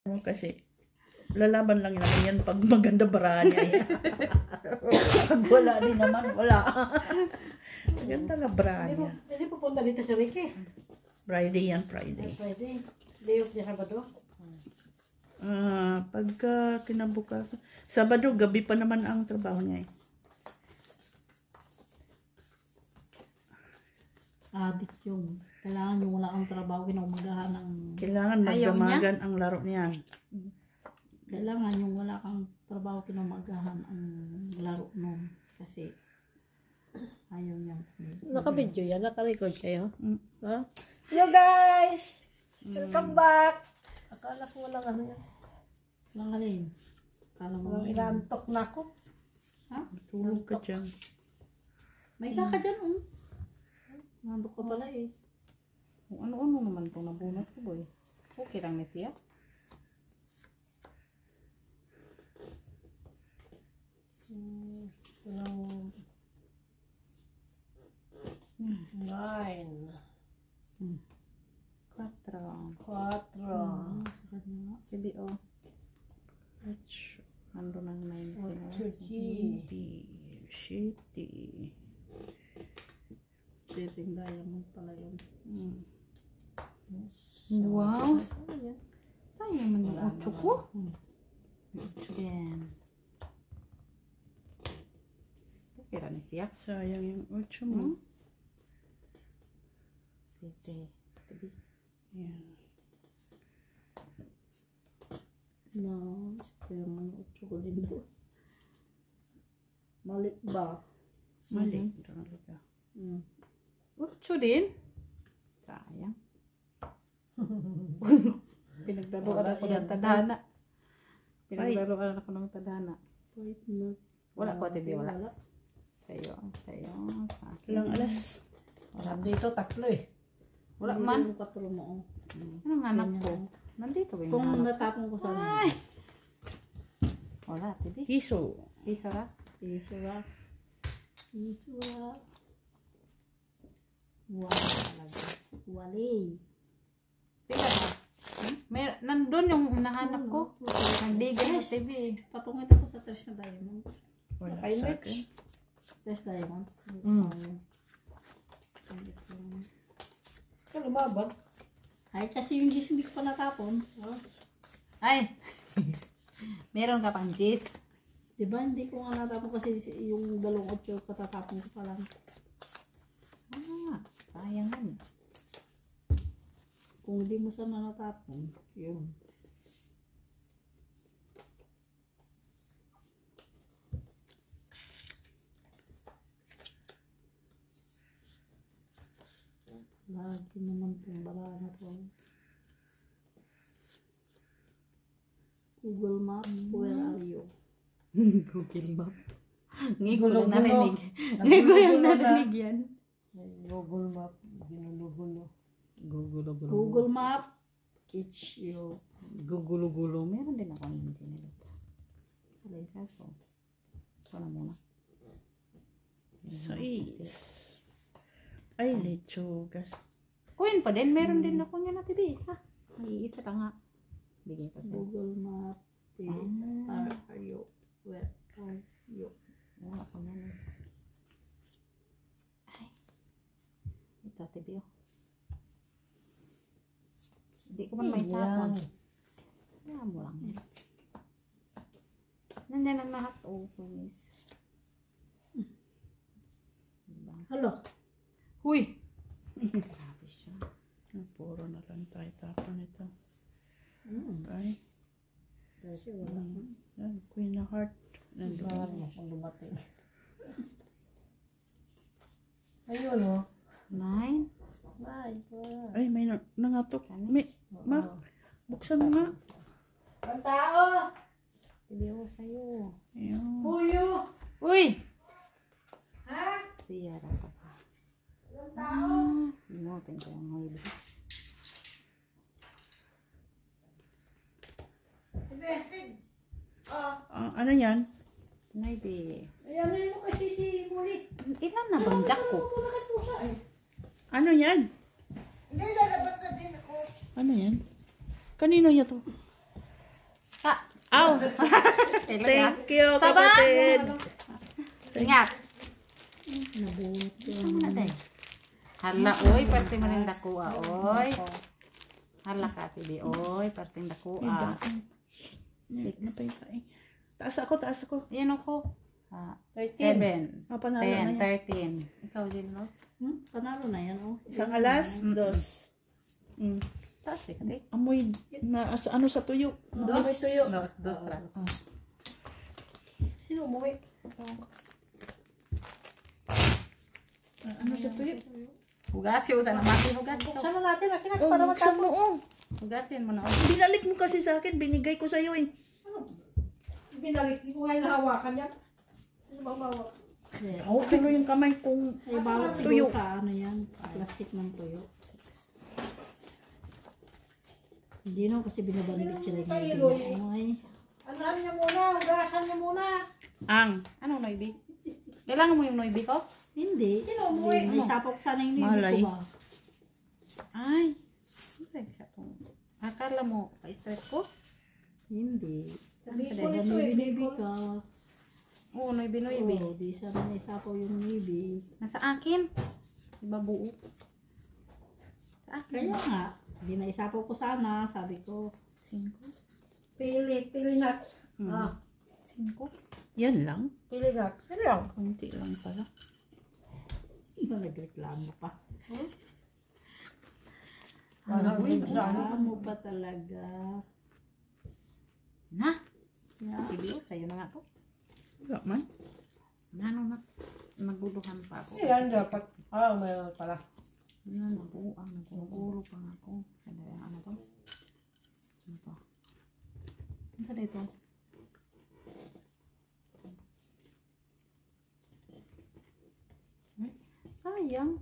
Kasi lalaban lang namin yan pag maganda bara niya. Pag wala din naman, wala. Maganda na bara niya. Pwede pupunta dito si Ricky. Friday yan, Friday. Friday. Day off niya Sabado. Pagka kinabukas, Sabado, gabi pa naman ang trabaho niya eh. Adik yung. Kailangan yung wala ang trabaho, kinaumagahan ng... Kailangan magdamagan ang laro niyan. Kailangan yung wala kang trabaho, kinaumagahan ang laro nun. Kasi ayaw niya. Naka-video yan? Naka-record kayo? Ha? Hello guys! Welcome back! Akala ko walang ano yan. Walang alin. Akala mo walang ilantok na ako. Ha? Tulog ka dyan. May ka dyan nandok ka pala eh. Kung ano-ano naman itong nabunot ko boy. Okay lang na siya. Nine. 4. Sa kanya. CBO. Nandun ang 9. Shitty. Shipping diamond pala yun. Wow. Sayang naman yung 8 ko. 8 din. Okay lang na siya. Sayang yung 8 mo. 7. Tabi. Yan. No, sayang yung 8 ko din doon. Mali ba? Mali. Talaga. 8 din? Sayang. Pinaglaruan ako ng tadhana. Pinaglaruan ako ng tadhana. Wala ko, TV, wala. Sa'yo. Sa akin. Ilang alas? Wala dito, tatlo eh. Wala man. Anong anak ko? Nandito ba yung kung anak ko? natapon ko sa Ay! Wala, TV. Hiso. Isa ra? Isura. Wala talaga. Wali. Pila ba? Nandun yung nahanap ko. Nandigan na TV. Patungit ako sa tres na diamond. Wala Ay, sa merch. akin. Tres diamond. Kaya lumaban. Ay, kasi yung gis hindi ko pa natapon. Ay! Meron ka pang gis. Diba, hindi ko nga natapon kasi yung 2-8 katatapon ko pa lang. Sayang yan. Kung hindi mo sana natapon, yun. Lagi naman itong bala na to. Google Maps, where are you? Google Map. Ngayon ko lang narinig. Ngayon ko lang narinig yan. Google Map, ginulo-gulo. Gugulo-gulo. Google Map, kitsch you. Gugulo-gulo. Meron din ako ng ginilot. Alay kaso. Ito na muna. 6. Ay, lechugas. Kuhin pa din. Meron din ako niya na TV. Isa. May isa pa nga. Bigay pa siya. Google Map, where are you? Where are you? Wala ko na. Ay. Ito, TV. Hindi ko man may tapon. Kaya mo lang yan. Nandiyan ang lahat. Oh, please. Diba? Hello? Huy! Grabe siya. Puro na lang tayo tapon ito. Okay. Kasi wala. Yan, Queen of Heart. Bahan mo kung dumating. Ayun o. 9. Ay, may nangatok. May, buksan mo nga. Ang tao! Sabi ako sa'yo. Ayun. Puyo! Uy! Ha? Siya ra ka pa. Ang tao! Inotin ko yung mga iba. Ano yan? Maybe. Ayan mo kasi si Muli. Ilan na bang jack ko? Ano yan? Hindi, lalabas na din ako. Ano yan? Kanino yan to? Aw! Thank you, kapatid. Ingat. Nabunot ko. Ano na tayo? Hala, oy, parte mo rin dakua, oy. Hala ka, tibi, oy, parte dakua. 6. Taas ako. Yan ako. 13. 7. Panalo na 10, yan. 13. Ikaw din, no? Panalo na yan, oh. Isang alas, dos. Taas eh, kati. Amoy na ano sa tuyo. Amoy tuyo. No, 2 ra. Sino umuwi? Ano sa tuyo? Hugas yung sana mati, hugas. Saan na natin? Akin Oh, para buksan matapos. mo, oh. Hugasin mo na. Binalik mo kasi sa akin, binigay ko sa'yo eh. Binalik. Hindi ko nga nahawakan yan. Ano bang bawak? Oh, ano yung kamay kong Ay, bawat tuyo? siguro sa ano yan. Sa plastic ng tuyo. Hindi no, kasi binabanibit sila yung ay. Ano niya muna, hugasan niya muna. Ang. Ano, noibi? Kailangan mo yung noibi ko? Hindi. Hindi. Naisapok sana yung Malay. libig ko ba? Ay. Akala mo, pa-stress ko? Hindi. Sabi Kasi ko nito eh, binibig ka. Oo, noibi. Oo, di sana naisapaw yung libig. Nasa akin. Iba buo. Sa akin. Kaya nga, hindi naisapaw ko sana. Sabi ko, 5. pili na. Ah, 5. Yan lang. pili na. Pili lang. Kunti lang pala. nagreklamo pa. Ano, Nagreklamo pa talaga. Na? Yeah. Ibig sa'yo na nga to. Wala man. Nano na? Naguluhan pa ako. Yan dapat. Ah, mayroon pala. Yan, nabuang. Nagugulo pa nga ako. Sada yung ano to? Ano to? Ano sa dito? Ay, sayang.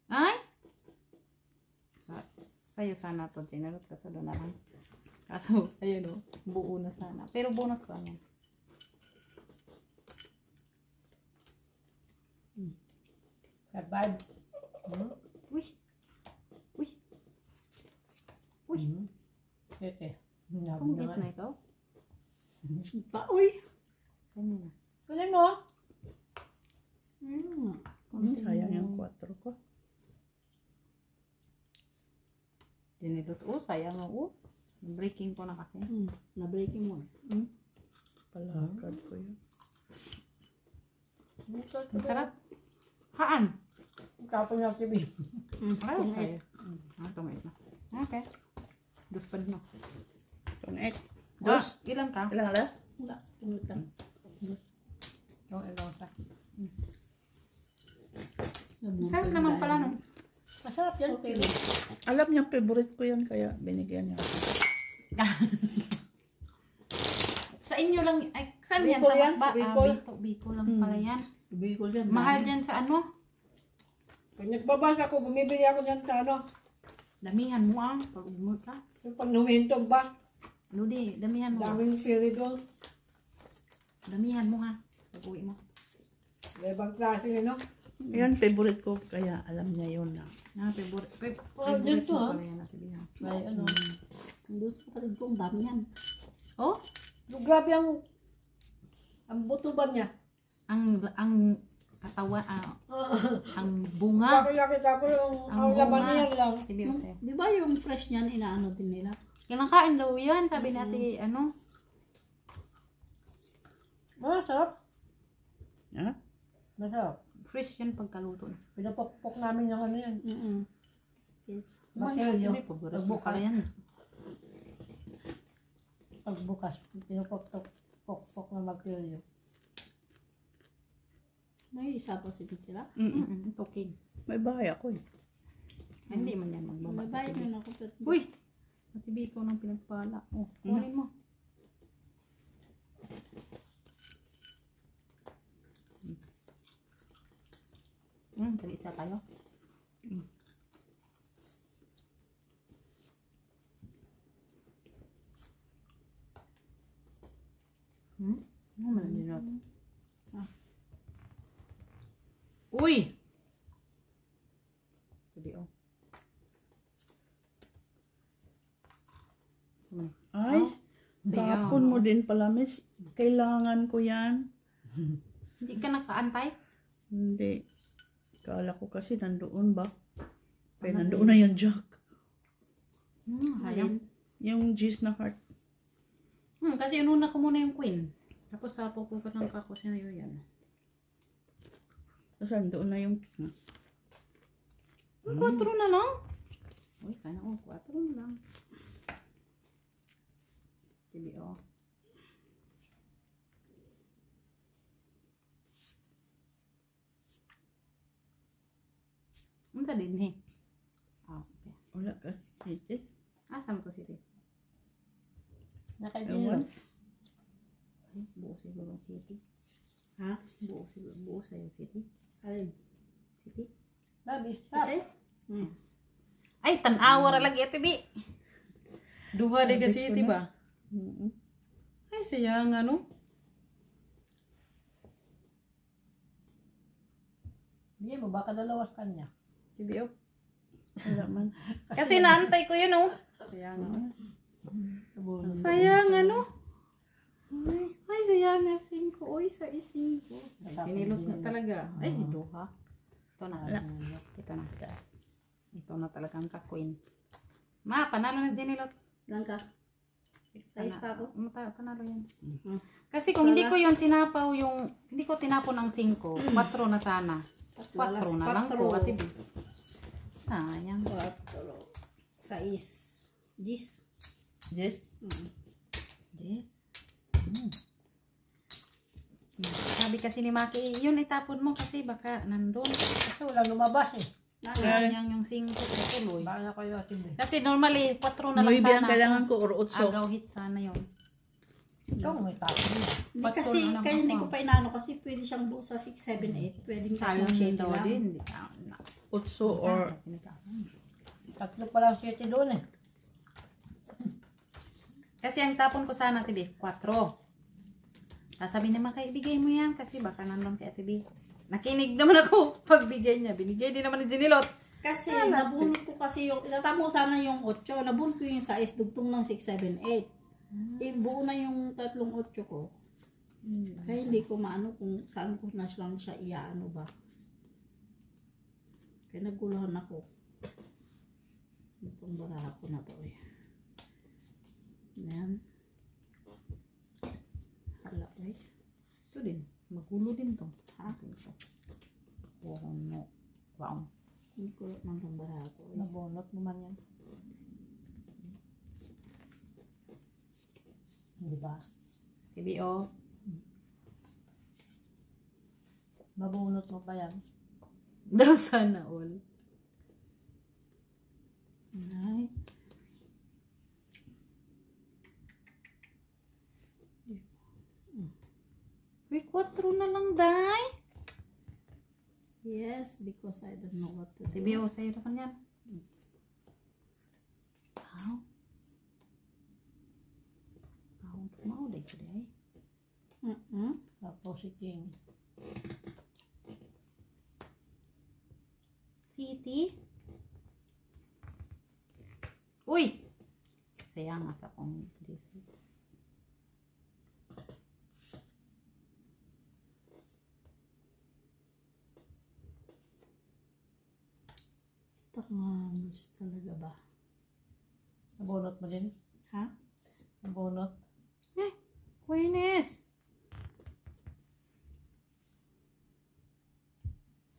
Ay! Sa'yo sana to, General. Kaso doon na lang. Kaso, ayun o. Buo na sana. Pero bunot ko yan. Bad. Uy! Uy! Uy! Ete. Kung git na ikaw? Pa, uy! Kami na. Kunin mo. Sayang yung 4 ko. Dinilot. Oh, sayang o. Breaking ko na kasi. Na-breaking mo. Palakad ko yun. Masarap. Haan? Kapon niya TV. Ay, sayo. Tumait na. Okay. Duspad mo. Connect. Dos. Ilan ka? Ilang ala? Wala. Tumit ka. Yung ilong sa. Masarap naman pala no. Masarap yan, pili. Alam niya, favorite ko yan, kaya binigyan niya ako. Sa inyo lang, ay, saan yan? Bicol Sa yan? Masba? Bicol? Bicol lang pala yan. Bicol yan. Mahal dyan sa ano? Pag nagbabas ako, bumibili ako dyan sa ano. Damihan mo ah. Pag umot ka. Yung pag numintog ba? Ludi, damihan mo. Daming sili doon. Damihan mo ha. Pag uwi mo. Ibang klase yun, no? Yan, favorite ko, kaya alam niya yun na. Ah, favorite. Oh, Favorite dito, mo ah. pala yan nasibihan. May ano. Doon sa kapatid ko, ang dami yan. Oh? Grabe ang buto ba niya? Ang katawan, ang bunga. Bakit nakita ko yung Ang laman bunga. niya lang. Sabi ko sa'yo. Di ba yung fresh niyan, inaano din nila? Kinakain daw yan. Sabi natin, ano? Masarap. Ha? Masarap. Fresh yan pagkaluto. Pinapokpok namin yung ano yan. Yes. Bakilyo. Pagbukas mo pala yan. Pagbukas, pinapokpok na bakilyo. May isa pa si sila. Okay. May bahay ako eh. Hindi man yan magbaba. Mabayad yun ako. Pero Uy! Matibi ko ng pinagpala. Oh, kunin mo. Kalit na tayo. Ano man ang dinot? Uy! Sabi oh. mo. Ay, sayang. tapon mo din pala, miss. Kailangan ko yan. Hindi ka nakaantay? Hindi. Kala ko kasi nandoon ba? Kaya nandoon na yung jack. Hayang. Yung G's na heart. Kasi inuna ko muna yung queen. Tapos sapo ko pa ng kakos niya yun yan. Tapos nandoon na yung king. 4 na lang? Uy, kaya na 4 na lang. TBO. Ang sa din eh. Okay. Wala ka. Hindi. Asa mo to si Rick? Ewan. Ay, buo siguro ang city. Ha? Buo siguro. Buo sa'yo city. Alin? City? Labis. Stop. Ay, tan-awa ra lagi ito, Bi. Duha de ka city ba? Ay, sayang ano? Hindi mo, baka dalawas kanya. TBO. Wala man. Kasi naantay ko yun, oh. Sayang ano? Sayang ano? Ay, sayang na 5. Uy, sa 5. Sinilot na talaga. Ay, duha. Ito na. Ito na. Ito na talagang ka-queen. Ma, panalo na sinilot. Lang ka. Size pa ako. Panalo yan. Kasi kung hindi ko yun sinapaw yung, hindi ko tinapon ng 5, 4 na sana. 4 na lang po, Ate B. Sayang. 4. Size. Gis. Yes? Yes. Sabi kasi ni Maki, yun itapon mo kasi baka nandun. Kasi walang lumabas eh. Sayang yung 5 tuloy. Baka na kayo atin eh. Kasi normally 4 na lang Maybe ang sana. kailangan ko or 8. Agaw hit sana yun. Ikaw may tapon mo. Hindi kasi, kaya hindi ko pa inaano kasi pwede siyang buo sa 6, 7, 8. Pwedeng Sayang tatlong din shade daw lang. din. 8 or... Tatlo pala siya doon eh. Kasi ang tapon ko sana, Ate B, 4. Sasabi naman kay, ibigay mo yan kasi baka nandun kay Ate B. Nakinig naman ako pagbigay niya. Binigay din naman ni Jinilot. Kasi nabunot ko kasi yung, itatamo sana yung 8. Nabunot ko yung size, dugtong ng 6, 7, 8. Buo na yung tatlong 8 ko. Kaya hindi ko maano kung saan ko na lang siya iaano ba. Kaya naguluhan ako. Itong baraha ko na to eh. Yan. Hala eh. Ito din. Magulo din to. Ha? Wow, no. Wow. Ang kulot ng itong baraha ko eh. Nabunot naman yan. Di ba? TBO. Mabunot mo pa yan. Daw sana all. Ay. Uy, 4 na lang, Day. Yes, because I don't know what to do. TBO, sa'yo naman yan. Wow. Mau deh ko day. Tapos si King. City. Uy! Sayang nga sa kong DC. Tangamos talaga ba? Nabunot mo din? Ha? Nabunot. Wainis!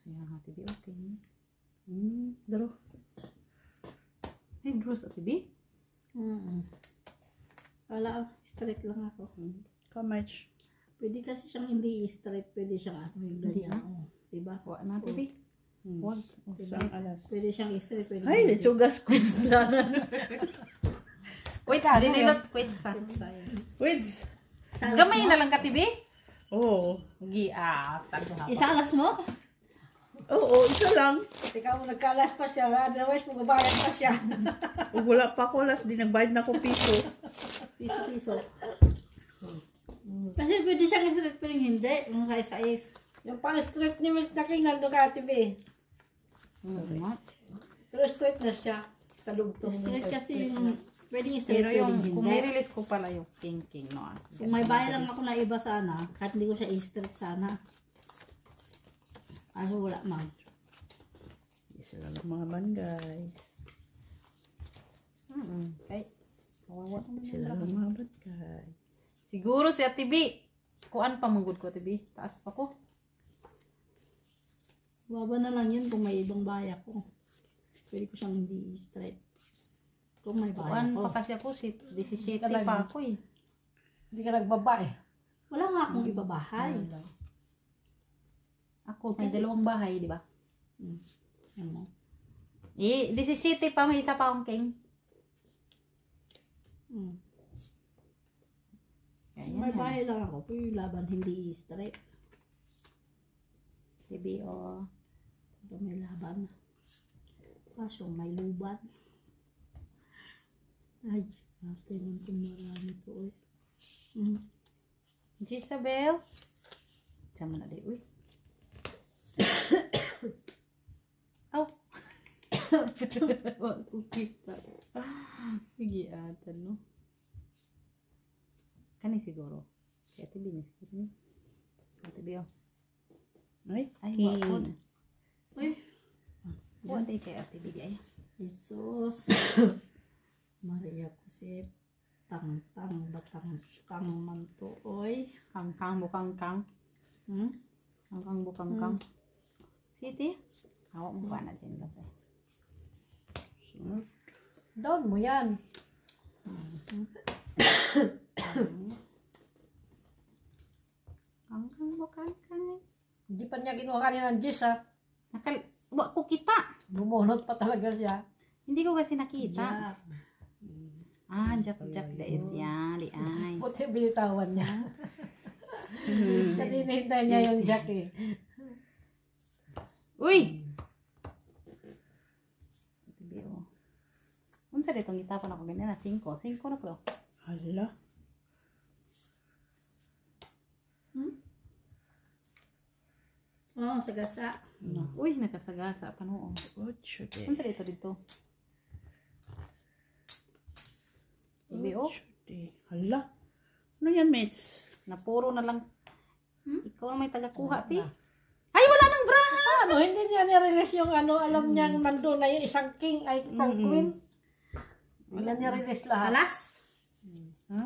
Sayang nga, TV. Okay. Draw. Ay, draws at TV? Wala, straight lang ako. Kamach. Pwede kasi siyang hindi straight, pwede siyang ano yung ganyan. Oh, diba? Huwag na, TV. Huwag. Isang alas. Pwede siyang straight, pwede Ay, lechugas quiz na. Wait, dinilot. Wait, sa. Quiz. Gamay na lang ka, TV? Oo. Tago ha. Isalas mo? Oo, isa lang. Ikaw mo nagkalas pa siya. Otherwise, magabayad pa siya. Ug wala pa ko last, di nagbayad na ko piso. Piso-piso. Kasi pwede siyang straight, pero hindi. Yung size. Yung pang straight ni Miss Nakingan doon ka, TV. Pero straight na siya. Kalugtong. Straight kasi yung Pwedeng straight, Pero yung, pwedeng kung hindi. nirelease ko pala yung king no. Kung may bahay lang ako na iba sana, kahit hindi ko siya i-straight sana. Kaso wala man. Sila lumaban, guys. Okay. Kawawa naman Sila yung lumaban, guys. siguro si Ate B. Kuan pa manggod ko Ate B. Taas pa ko. Baba na lang yun kung may ibang bahay ako. Pwede ko siyang hindi straight. Kung may bahay Kuan ako. pa kasi ako, 17 pa ako eh. Hindi ka nagbabae. Wala nga akong iba bahay. Ako, may dalawang bahay, di ba? Ano? 17 pa, may isa pa akong king. Kaya Kung may bahay lang ako, pwede laban hindi straight. TV o. Pero may laban. Kaso may luban. Ay, ate naman kung marami to eh. Jezabel. Diyan mo na di, uy. Oh. Kita. Sige atan, no? Kani siguro. Kaya tibi ni siguro. Kaya tibi o. Ay, Ay, king. wapon. Uy, Wala day kaya tibi di ay. Jesus. Maria Josep. Tang-tang batang-tang mantuoy. Kangkang bukangkang. Kangkang bukangkang. Siti. Hawak mo pa na dyan. Down mo yan. Kangkang bukangkang. Hindi pa niya kinuha kanina ng Jis ha. Wa ko kita. Bumunot pa talaga siya. Hindi ko kasi nakita. Jack. Ah, Jack da is yan. Di ay. Buti binitawan niya. Kasi hinihintay niya yung Jack eh. Uy! Biyo. Unsa ditong gitapon ako ganyan na 5. 5 na ko. Hala. Oh, sagasa. Uy, nakasagasa pa noon. Ocho de. Unsa dito? Biyo. Ocho de. Hala. Ano yan, mates? Napuro na lang. Ikaw na may tagakuha, ti. Ay, wala nang bra! Ano, hindi niya nirelease yung ano, alam niyang nandun na yung isang king ay isang queen. Wala niya release lahat. Alas. Ha?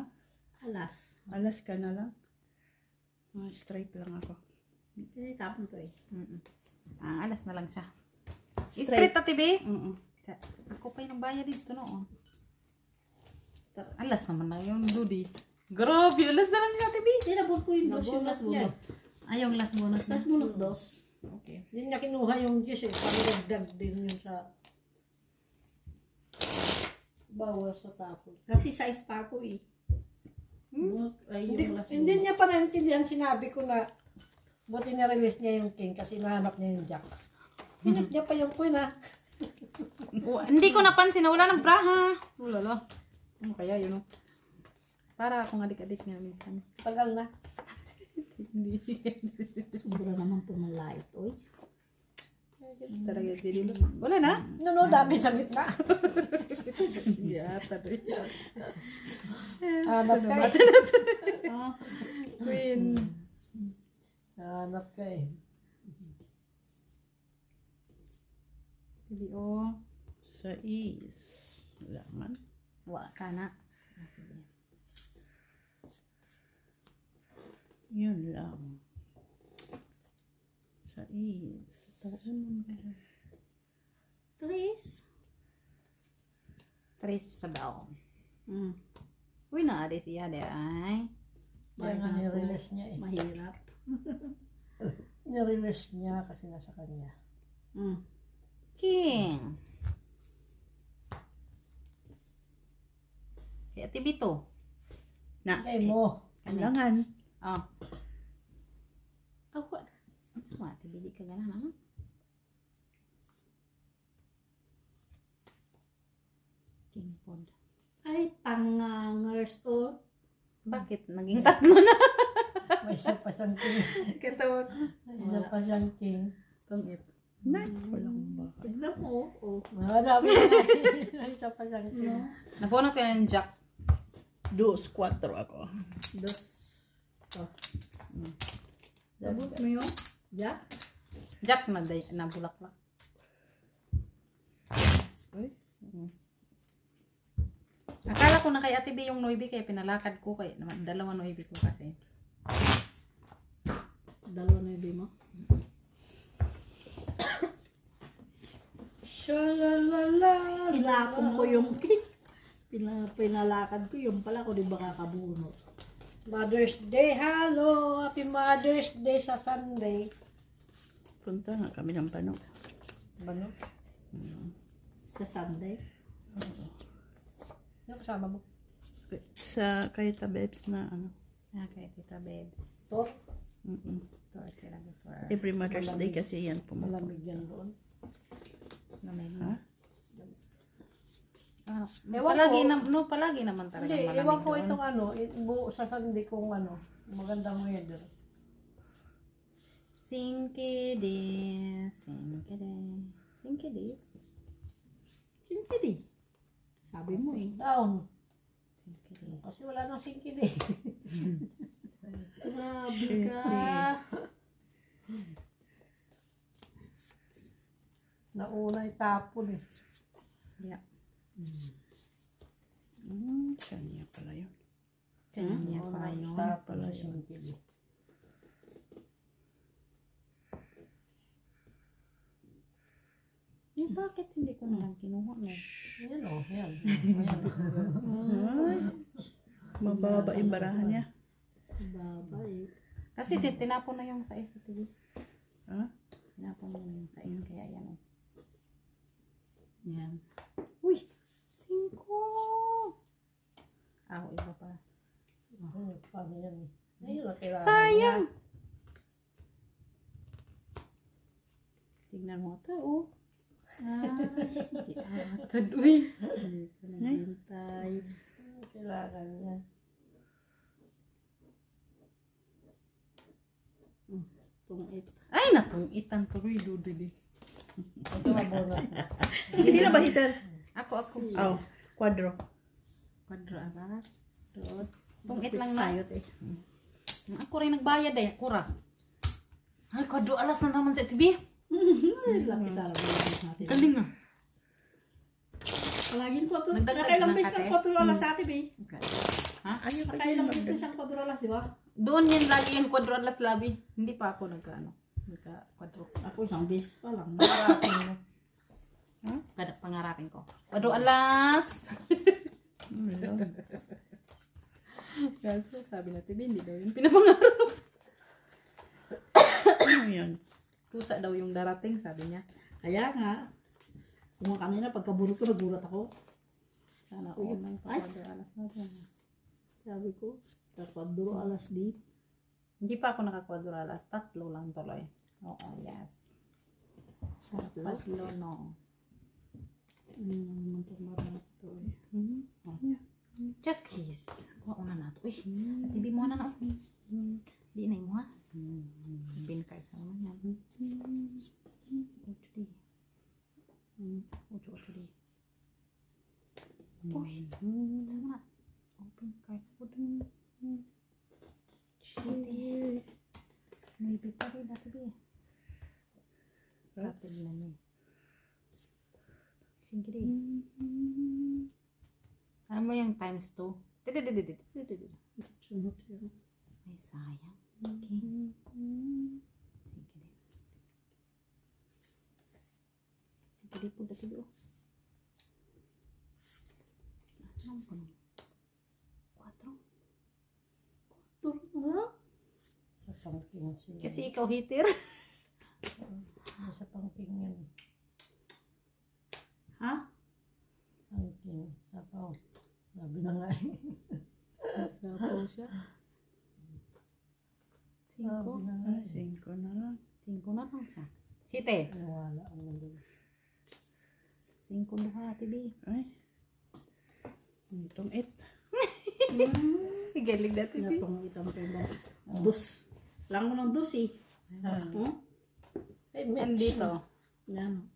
Alas. Alas ka na lang. Straight lang ako. Hindi tapon to eh. Ah, alas na lang siya. Straight ta, tibi. Oo. Ako pa yung bayad dito, no? Alas naman na yung Dudi. Grabe, alas na lang siya, tibi. Sinabot ko yung dos, yung last bunot. Ay, yung last bonus na. Last bunot dos. Okay. Hindi niya kinuha yung Jis eh. Pag-dagdag din yun sa bawal sa tapon. Kasi size pa ako eh. Ay, yung last Hindi bunot. niya pa naintindihan, sinabi ko na buti na-release niya yung king kasi nahanap niya yung Jack. Hinip niya pa yung queen ha. Hindi ko napansin na wala ng bra, ha? Wala lang. Ano kaya yun, no? Para akong adik-adik nga minsan. Tagal na. Hindi. Sobra naman ito ng light. Uy. Talaga, hindi. Wala na? No, dami sa gitna. Yata, doy. Hanap ka eh. Ah, Queen. Hanap ka eh. Hindi, oh. Sa is. Wala man. Wala ka na. Ah, sige. Yun lang. Sa is. Tris. Tris sa bell. Mm. Uy, naadi siya, de ay. Kaya nga nirelease niya eh. Mahirap. Nirelease niya kasi nasa kanya. Mm. King. Kaya tibito. Na. Kaya mo. Kailangan. Oh. Ako. Ano sa mga tibili ka gana naman? King pod. Ay, tangangers to. Bakit? Naging tatlo na. May isa pa siyang king. Katawag. May isa pa siyang king. Tungit. Nay, walang bahay. Tignan mo. Oh. Dami na. Isa pa siyang king. Napunot ka ng jack. 2, 4 ako. Dos. Oh. Dabot mo yun? Jack? Jack na bulaklak. Uy. Akala ko na kay Ate B yung noibi kaya pinalakad ko kay dalawa noibi ko kasi. Dalawa na yung mo. Shalalala. Ilakong ko yung cake. Pinalakad ko yung pala ko di ba kakabunot. Mother's Day. Hello. Happy Mother's Day sa Sunday. Punta nga kami ng Bano. Bano? Sa Sunday. Ano kasama mo? Sa kay Tabebs na ano. Okay, Tita Babes. Tor? Ito sila before. Every Mother's Day kasi yan pumunta. Malamig yan doon. Ha? Palagi naman talaga Hindi, malamig iwan ko doon. itong ano, buo sa Sunday kung ano, magandang weather. Sinkidi. Singkidi. Sabi mo eh. Down. Sinkidi. Kasi wala nang singkid eh. Grabe ka. Nauna itapon eh. Yeah. Kanya pala yun. Kanya pa yun. Tapon na singkid eh. Bakit hindi ko nalang kinuha no? Yan o, yan. Ay, mababa yung barahan niya. Baba eh. Kasi tinapon na yung size sa TV. Ha? Tinapon na yung size kaya yan o. Yan. Uy! 5! Iba pa. Paano yan eh? Ayun ang kailangan Sayang! niya. Tignan mo ito oh. Atod, uy. Hindi ko naghintay. Kailangan niya. Tungit. Ay, natungitan tuloy, dudili. Ito mabunot na. Sino ba hitter? Ako. Oh, quadro. Quadro aras. Dos. Tungit Pits lang na. tayo eh. Ako rin nagbayad eh. Kura. Ay, quadro alas na naman sa TV. Laki sa alam natin. Galing ah. Palaging ko ito. Nagdagdag Nakailang ng beses kate. ng quadrulas sa atin eh. Ha? Ayaw ka Nakailang din beses na siyang quadrulas, di ba? Doon yan lagi yung quadro alas labi. Hindi pa ako nagka-quadro. Ako isang beses pa lang. Kada pangarapin ko. Quadro alas! Kaso sabi na TV, hindi daw yung pinapangarap. Ano yan? Pusa daw yung darating, sabi niya. Kaya nga, kung kanina pagkaburot ko, nagulat ako. Sana all may quadro alas na dyan. Sabi ko, kakwadro alas di. Hindi pa ako naka-quadro alas. 3 lang tuloy. Oo, yes. 3, no. Ano naman itong marato eh. Jackies. Kuha una na ito. Uy, TV mo na na. Di na mo ha. Binkay sa naman yan. Ucho di. Ucho di. Uy, sama na. Open cards po dun. Shitty. May pa rin dati di. Rapid na niya. Sige di. Alam mo yung times 2? Sunod yun. Ay, sayang. Okay. Sige di po dati di. Nasaan ko nung? 4? Turno? Sa pangking siya. Kasi ikaw hitter. Sa pangking yan. Ha? Pangking. Sapaw. Sabi na nga eh. Sapaw siya. 5? Sabi na nga Ay, 5 na lang. 5 na lang siya. Site. Nawala ang mundo. 5 duha, tibi. Ay. Itong 8. Galing na tibi. Pinatong itang penda. Dus. Lang mo ng dus eh. Ay, Mitch. Andito. Yan.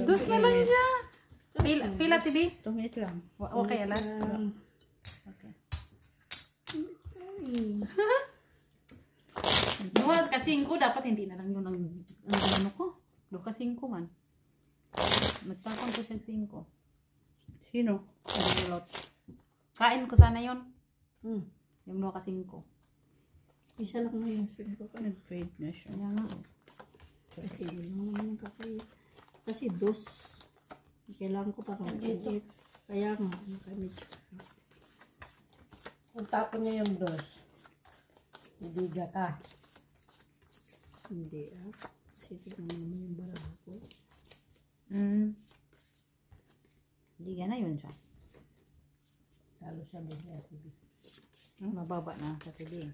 Dos na lang siya. Pila TV? Tungit lang. Okay, alam. Okay. Duha ka 5 dapat hindi na lang yun ang ano ko. Duha ka 5 man. Nagtapon ko siya 5. Sino? Nagulot. Kain ko sana yun. Yung duha ka 5. Isa lang na yung 5 ko. Nag-fade na siya. Kaya nga. Kasi yun lang naman yung kakay. Kasi dos. Kailangan ko para mag-edit. Kaya nga, nakamit. Kung tapon niya yung dos, ibiga ka. Hindi Kasi tignan mo naman yung baraha ko. Hindi na yun siya. Talo siya may TV. Mababa na sa TV.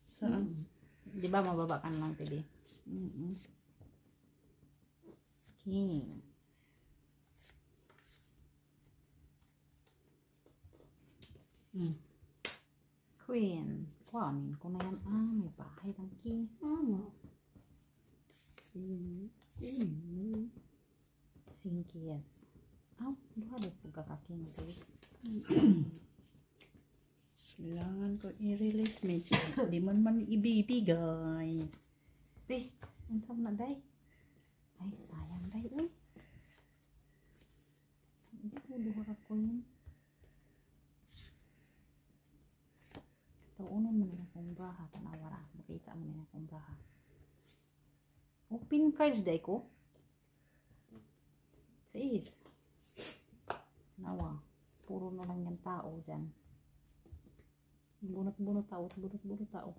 Saan? Di ba mababa ka na lang TV? King. Queen. Kuhanin ko na yan. May bahay ng king. Ano? Sinkies. Duha din po kakaking. Kailangan ko i-release medyo. Di man ibibigay. Ang saan na day? Ay, sayang day. Uy. Hindi ko duha ko yun. Taunan mo na akong braha. Tanawara. Makita mo na akong braha. Open cards day ko. Sais. Nawa. Puro na lang yung tao dyan. Bunot-bunot tao. Bunot-bunot tao.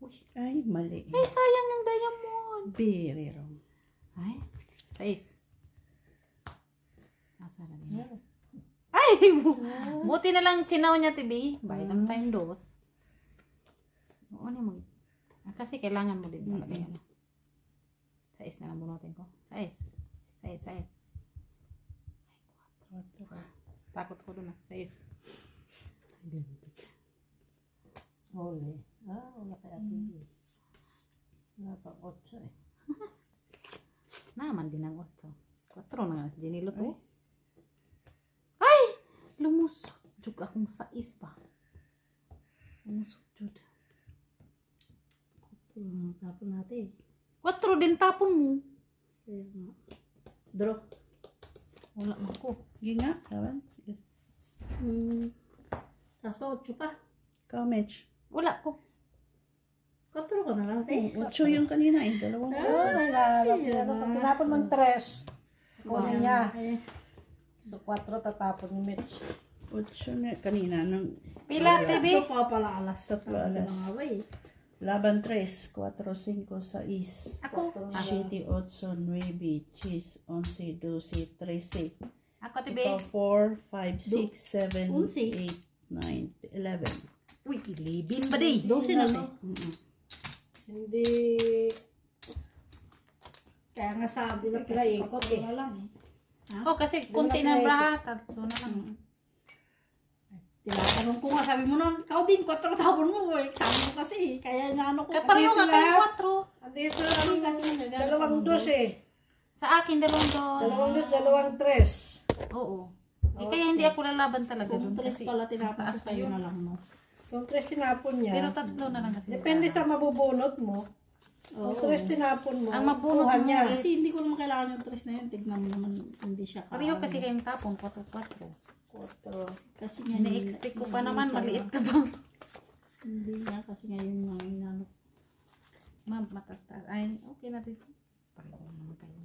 Uy. Ay, mali. Ay, sayang yung diamond. Very wrong. Ay. Sais. Asa na niya? Ay! Buti na lang chinaw niya, tibi. Bayad ang time dos. Oo na mo. Kasi kailangan mo din talaga yan. Sais na lang bunutin ko. Sais. Ay, 4. Takot ko doon. Sais. Huli. Wala kaya TV. Wala pa 8 eh. Naman din ang 8. 4 na nga. Dinilot ko. Ay! Lumusot. Jug akong sais pa. Lumusot jud. Tapon natin. 4 din tapon mo. Kaya nga. Draw. Wala mo ko. Sige nga, kawan. Tapos pa, 8 pa. Ikaw, Mitch. Wala ko. 4 ka na lang, te. 8 yung kanina eh. Dalawang. Tinapon mo 3. Kunin niya. Eh, So 4 tatapon ni Mitch. 8 na kanina. Nang Pila, TV? ito pa pala alas. Tatlo alas. Mga away. Laban 3, 4, 5, 6. Ako. 7, 8, 9, 10, 11, 12, 13. Ako, TV. Ikaw 4, 5, 6, 7, 11. 8, 9, 11. Uy, 11 ba day? 12 na to. Hindi. Kaya nga sabi na Pila ikot eh. na lang. Oh, kasi kunti na braha. 3 na lang. Tinatanong ko nga, sabi mo nun, ikaw din, 4 tapon mo. Exam mo kasi. Kaya nga ano ko. Kaya pareho nga kayo 4. Andito Kasi lang. kasi Dalawang dos eh. Sa akin, 2 doon. Dalawang dos, dalawang 3. Oo. Kaya hindi ako lalaban talaga Kung doon. 3 Kasi pala tinapon ko taas pa sa'yo yun. na lang, no? Kung 3 tinapon niya. Pero 3 na lang kasi. Depende sa mabubunot mo. Oo. Kung 3 tinapon mo. Ang mabunot kuha mo niya. is- Kasi hindi ko naman kailangan yung 3 na yun. Tignan mo naman, hindi siya Pareho kasi kayong tapon. 4. 4. Kasi nga, Ina-expect ko pa naman, maliit ka ba? Hindi nga, kasi ngayon nga, inano. Matastas. Ay, okay na dito. Pareho naman kayo.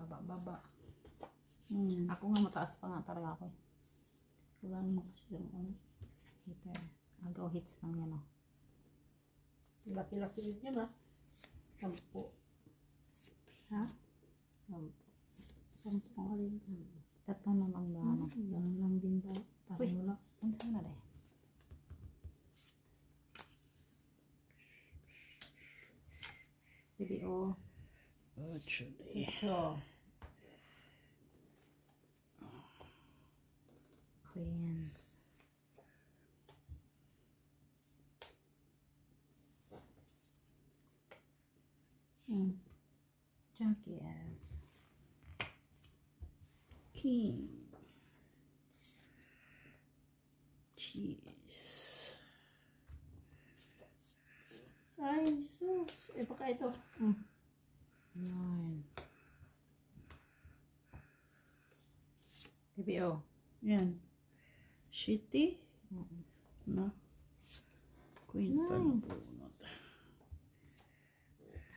Baba. Ako nga mataas pa nga talaga ako. Wala naman kasi yung ano. Hitter. Agaw hits lang yan, oh. Laki-laki din yan ah. 10. Ha? 10. 10 ang alin. 3 na lang ba? Ano? Ganun lang din ba? Parang Uy. wala. Ano saan na rin? Video. 8 eh. Ito. Queens. Jack, yes. King. Cheese. Ay, sus. Eh, baka ito. 9. TBO. Yan. Shitty. Na. Queen pagbunot.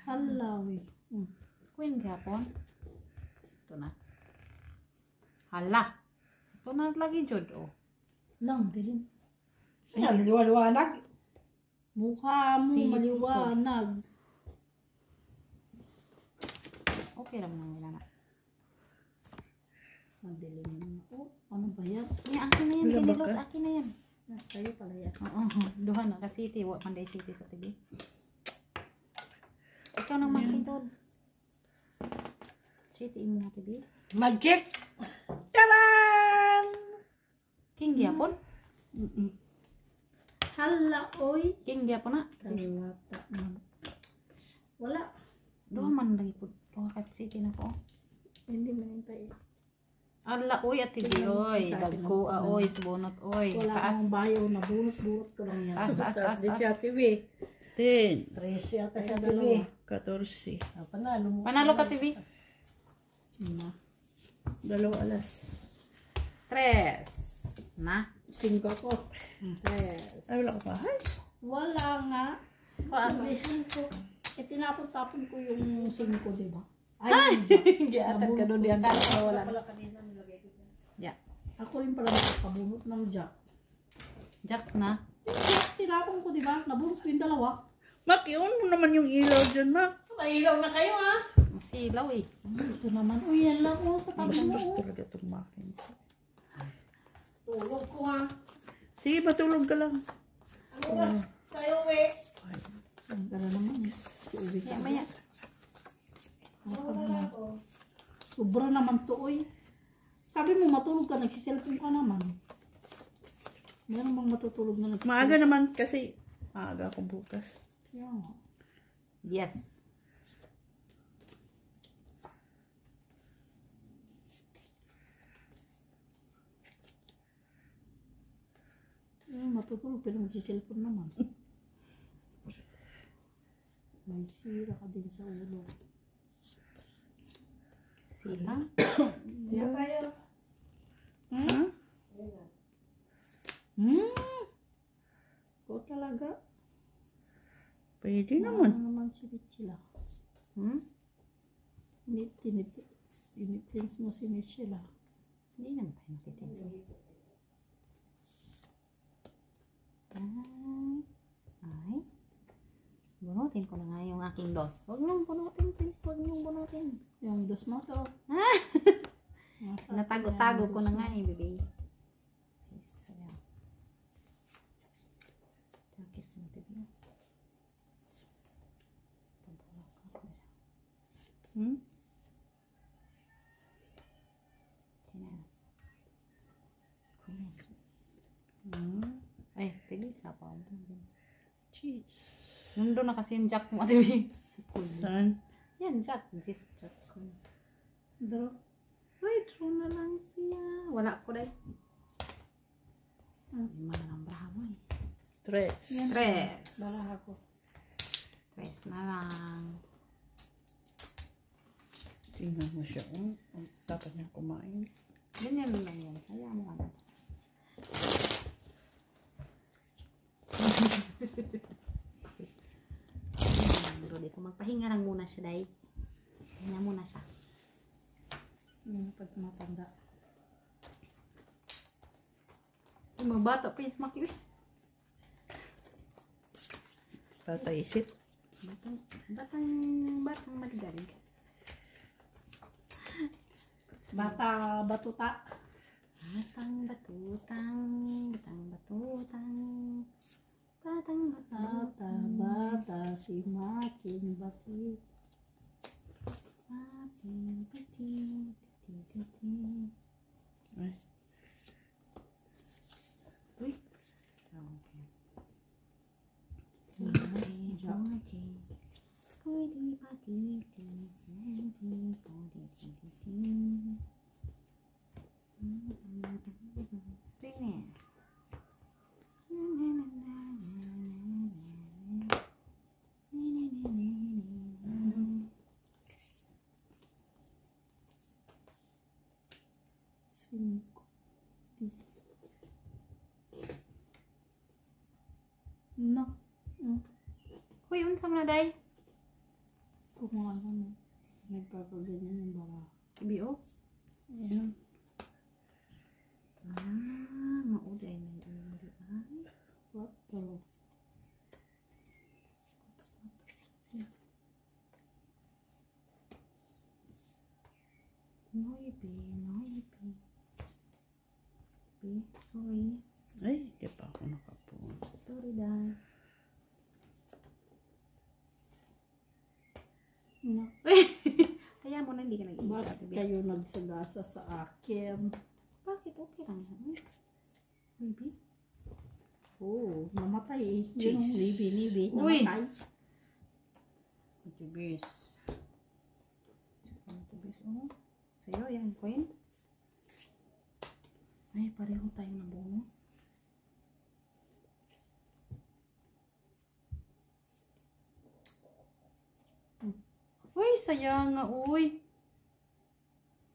Halawi. Queen gapon. Ito na. Hala. Ito na lagi jud oh. Lang, dilim. Yan, liwanag. Mukha mo Si- maliwanag. Okay lang nang na. Madilim naman. Oh, ano ba yan? Yan, akin na yan. Wala ba Kinilot, ka? akin na yan. Kayo pala yan. Oo, duha na. City. Panday City sa TV. Ikaw nang makitod. City mo na TV. Magic. Taran! King gyapon? Hala, oy. King gyapon na. Talata man. Wala. Duha man lagi po. Duha ka City na ko. Hindi manintay. Ala, oy, at TV, oy. Dagko, oy, subunot, oy. Wala Taas. akong bayo na bunot-bunot ko lang yan. Taas. Di siya TV. 10. 13 ata siya Ay, TV. 14. Panalo mo. Panalo ka TV. Na. 2 alas. 3. Na. 5 ko. Yes. Ay, wala ka pa. Ay. Wala nga. Paano? Sabihin ko. Eh, tinapon-tapon ko yung 5, di ba? Ay, Giatan ka doon, di akala ko wala na. Yeah. ako rin pala nakakabunot ng jack. Jack na. Tinapon ko, di ba? Nabunot ko yung 2. Mak, i-on mo naman yung ilaw dyan, Mak. Mailaw na kayo ha. Masilaw eh. Ito naman. Uy, yan lang oh, sa tabi mo. Bastos talaga itong makin. Tulog ko ha. Sige, matulog ka lang. Ano ba? Tayo we. Ang gala naman. Si Uwi ka. Maya. Sobra naman to, uy. Sabi mo, matulog ka, nagsiselfon ka naman. Meron bang matutulog na nagsiselfon? Maaga naman kasi maaga ako bukas. Yeah. Yes. Matutulog pero magsiselfon naman. May sira ka din sa ulo. Silang. Tayo tayo. Ha? Ikaw talaga. Pwede naman. Ano naman si Michela? Tinitins mo si Michela. Hindi naman tayo natitinso. Ay. Bunutin ko na nga yung aking dos. Huwag niyong bunutin, please. Huwag niyong bunutin. Yung dos mo to. Natago-tago ko na nga eh, baby. Yes, jacket mo, baby. Ay, tigil sa pa. Cheese. Nandun na kasi yung jack mo, baby. Saan? Yan, jack. Just jack ko. Draw. Uy, draw na lang siya. Wala ko dahil. Lima na lang braha mo eh. 3. 3. Bala ako. 3 na lang. Tingnan mo siya. Dapat niya kumain. Ganyan lang yan. Kaya mo ano. Hindi ko magpahinga lang muna siya dahil. Pahinga muna siya. Yung pag matanda. Yung mga bata pa yung smaki. Bata isip. Batang maligalig. Bata batuta. Batang batutang. Batang batutang. Batang batutang. Bata si Making Bati. Making Bati. Titi. Ay. Uy. Okay. Pwede pati. Uy, unsa man na day? Kung mga ano, nagkakaganyan yung bara. Tibi, oh. Ayan. Mauday na yung ay. What the? Noibi. Sorry. Ay, di pa ako nakapuno. Sorry, day. Na, Kaya mo na hindi ka bakit nag-iisa. kayo nagsagasa sa akin? Bakit? Okay lang yan. Maybe. Oh, namatay eh. Jeez. Yung nibi, Uy. namatay. Tibis. Tibis, oh. Sa'yo, yan, Queen. Ay, pareho tayong nabuno. Uy, sayang nga, uy.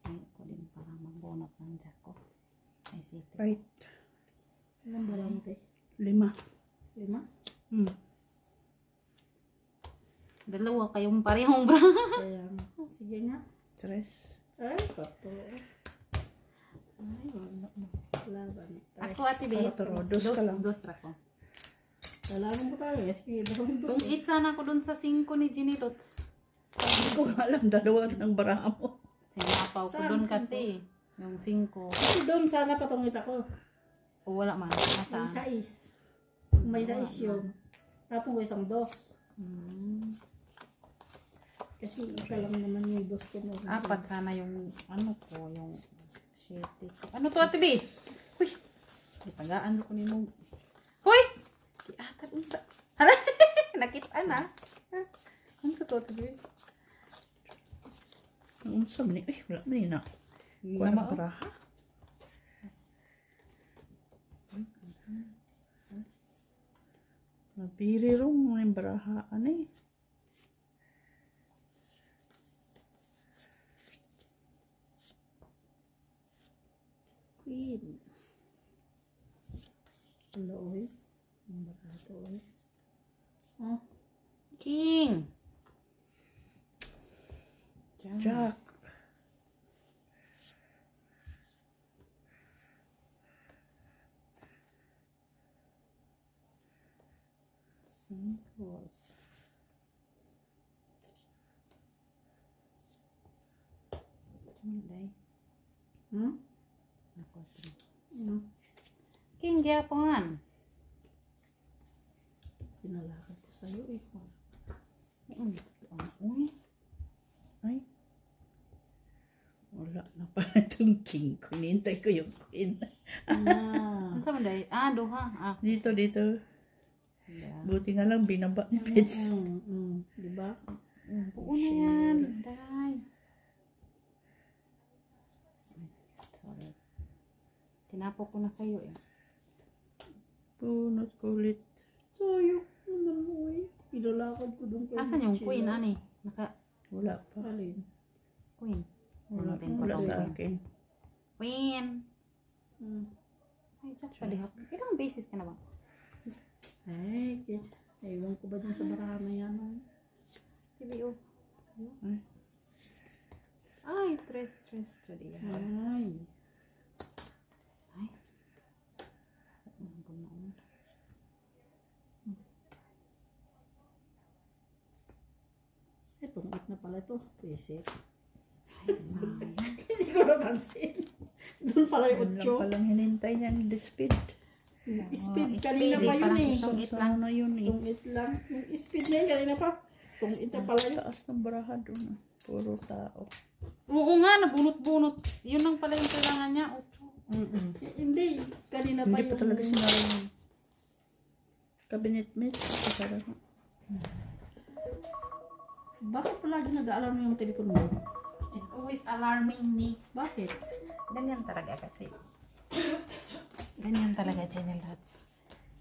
Ay, ako din parang magbunot ng jack ko. Ay, siti. Right. Ilang bara mo tayo? 5. 5? Dalawa kayong parehong bra. Kaya, sige nga. 3. Ay, pato. Ay, wala na. Laban. Ako, Ate Bea. Sarap, dos ka lang. Dos ra ko. Lalaban ko tayo. Sige, dalawang dos. Tungit sana ako dun sa 5 ni Ginny Lots. Hindi ko nga alam, dalawa ng bara mo. Sinapaw ko Saan? dun kasi. Yung 5. Kasi doon sana patungit ako. O wala man. May Nasaan? sais. May sais yun. Tapos ko isang dos. Kasi isa lang naman yung dos ko. Apat sana yung ano ko. Yung shitty ko. Ano to, Ate B? Uy! Ipagaan ko ni mo. Uy! Di ata dun sa... Hala! Nakita na. Ano sa to, Ate B? Ang unsam ni, ay, wala man na. Kuha Nama, ng bara. Nabiri rin mo yung barahaan eh. Queen. Hello, eh. Ang barato, eh. Oh, King! Jack. Cincos. Day. Ako, King, giyapan. pinalakad ko sa'yo, eh. Uy. Ay. Wala na pala itong king. Kunintay ko yung queen. Ah. Ano sa day? Ah, duha. Ah. Dito. Yeah. Buti na lang binaba ni Pets. Diba? Buo na yan. Day. Sorry. Tinapo ko na sa'yo eh. Punot kulit. Sayok naman mo, eh. Pinalakad ko doon kay Asan yung Michelle. queen, ani? Naka, Wala pa. Alin? queen. Wala, Natin wala patawin. sa akin. Queen. Ay, Jack, palihap. Ilang basis ka na ba? Ay, kids. Ewan ko ba dyan sa barahan na yan? ah? TBO. Ay. Ay, tres. Ready. Ay. Ay. Ay, tungkit na pala ito. Visit. Ay, sayang. Hindi ko napansin. Doon pala yung Yun lang 8. palang hinintay niyang the speed. Speed Oh, kanina speed, pa yun parang eh. isang- Tungit lang. na yun eh. Tungkit lang. Yung speed na yun kanina pa. Tungkit na pala yun. Taas ng baraha doon. Puro tao. Oo nga, nabunot-bunot. Yun lang pala yung kailangan niya. Ocho. Eh, hindi. Kanina pa Hindi yung... pa talaga sinabi yung cabinet mate. Kasara na. Bakit palagi nag-aalarm yung telepon mo? It's always alarming me. Bakit? Ganyan talaga kasi. Ganyan talaga, Jenny Lots.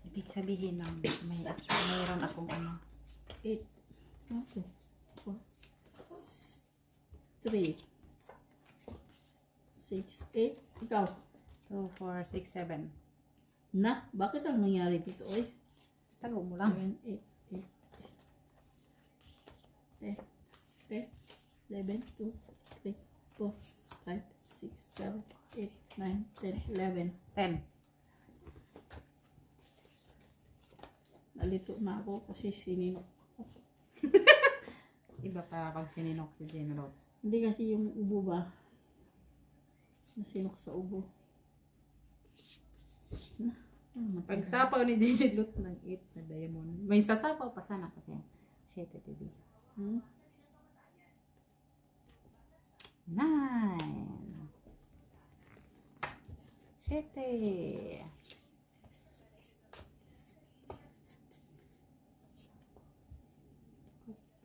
Ibig sabihin ng mayroon akong ano. 8. Okay. 3. 6, 8. Ikaw. 2, 4, 6, 7. Na, bakit ang nangyari dito? Oy, Tago mo lang. 7, 8, 10, 11, 2, 3, 4, 5, 6, 7, 8, 9, 10, 11. 10. Nalito na ako kasi sininok. Iba pa pag sininok si Jenny Rose. Hindi kasi yung ubo ba? Nasinok sa ubo. Pag sapaw ni Jenny Lot ng 8 na diamond. May sasapaw pa sana kasi 7 TV. 9. 7.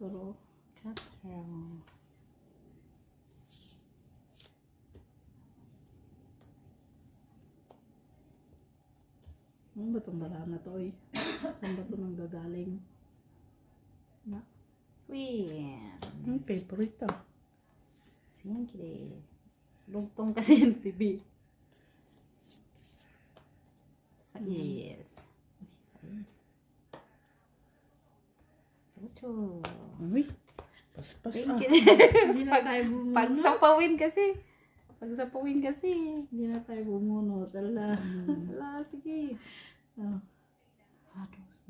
Pero, 4. ano ba itong bala na to eh? Saan ba ito nang gagaling? Na? Queen. Favorite ah. Singkide. Lugtong kasi yung TV. 6. 8. Uy, paspas ah. Hindi na tayo bumunot. Pagsapawin kasi. Pagsapawin kasi. Hindi na tayo bumunot. Ala. Wala, sige. Oh. Hados.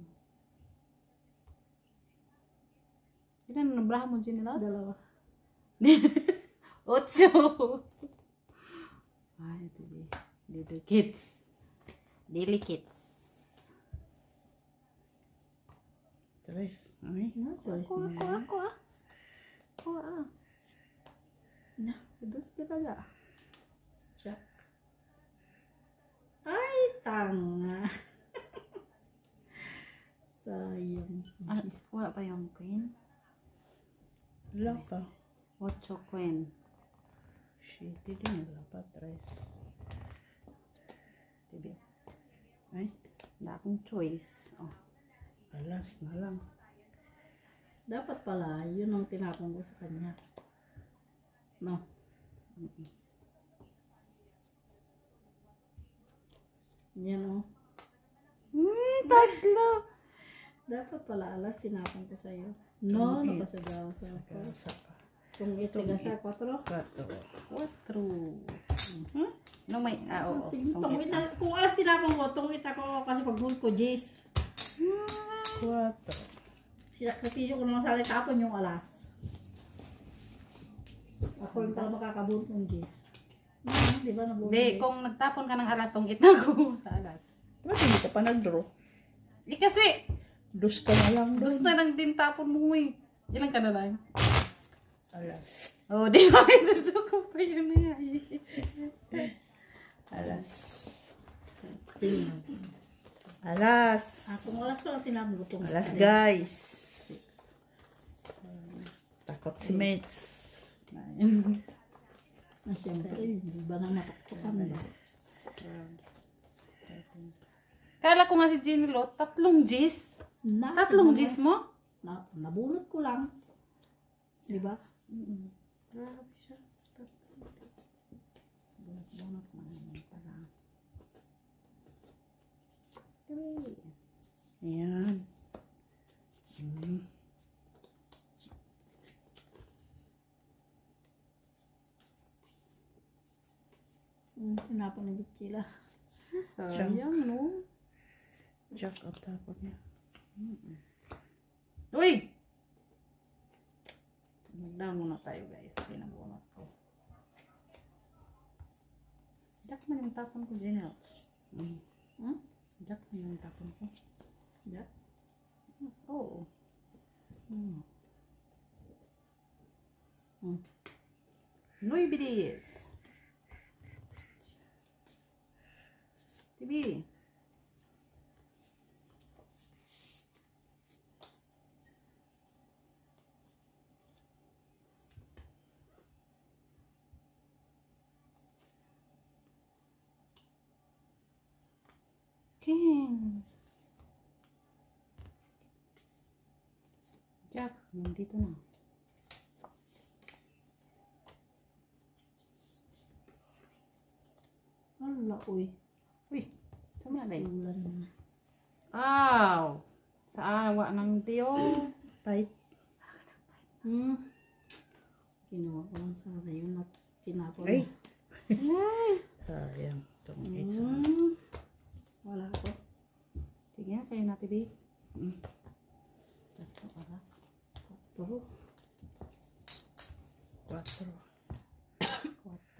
Ilan na nabraha mo dyan nila? 2. 8. Ay, Dili kids. Dili kids. 3. Ay. Ako ah. Na, dos talaga. Jack. Ay, tanga. Sayang. Ah, wala pa yung queen. Wala pa. 8 queen. Shitty din. Wala pa. 3. TV. Ay. Wala akong choice. Oh. Alas na lang. Dapat pala, yun ang tinapon ko sa kanya. No. Yan o. Tatlo. Dapat pala alas tinapon ko sa'yo. No, napasagaw sa ako. Sa pa. Kung itaga sa 4. 4. 4. No, may, oo. Kung alas tinapon ko, tungit ako kasi pag-goal ko, Jace. 4. Sinakripisyo ko naman sa tapon yung alas. Ako yung pala makakabunot ng Jace. Di ba nabunot? Hindi, kung nagtapon ka ng alatong itago sa alas. Bakit hindi ka pa nag-draw? Kasi, Dus ka na lang gusto doon. na lang din tapon mo eh. Ilan ka na lang? Alas. Oh, di ba? Ito ko pa yun na Alas. Alas. Kung alas ko lang tinapon ko itong Alas guys. Takot si mates. Siyempre, hindi ba na nataktukan ba? Kala ko nga si Jenny Lot, 3 G's. 3 G's mo? Nabunot ko lang. Di ba? Grabe siya. Bunot mo naman pala. 3. Ayan. Tinapon ng bitchila. Sayang, no? Jack ang tapon niya. Uy! Mag-down muna tayo guys. Pinabunot ko. Jack man yung tapon ko, Jenny Lot. Jack man yung tapon ko. Jack? Oo. Nuy bilis. TV. King. Jack, nandito na. Wala, uy. Uy, sama na yun. Ulan na. Aw! Sa awa ng Diyos. Fight. Ginawa ko lang sana yun at tinapon. Ay. Sayang. Itong 8 sa Wala ko. Sige, sa'yo natin, babe. Tatlo oras. 4. 4.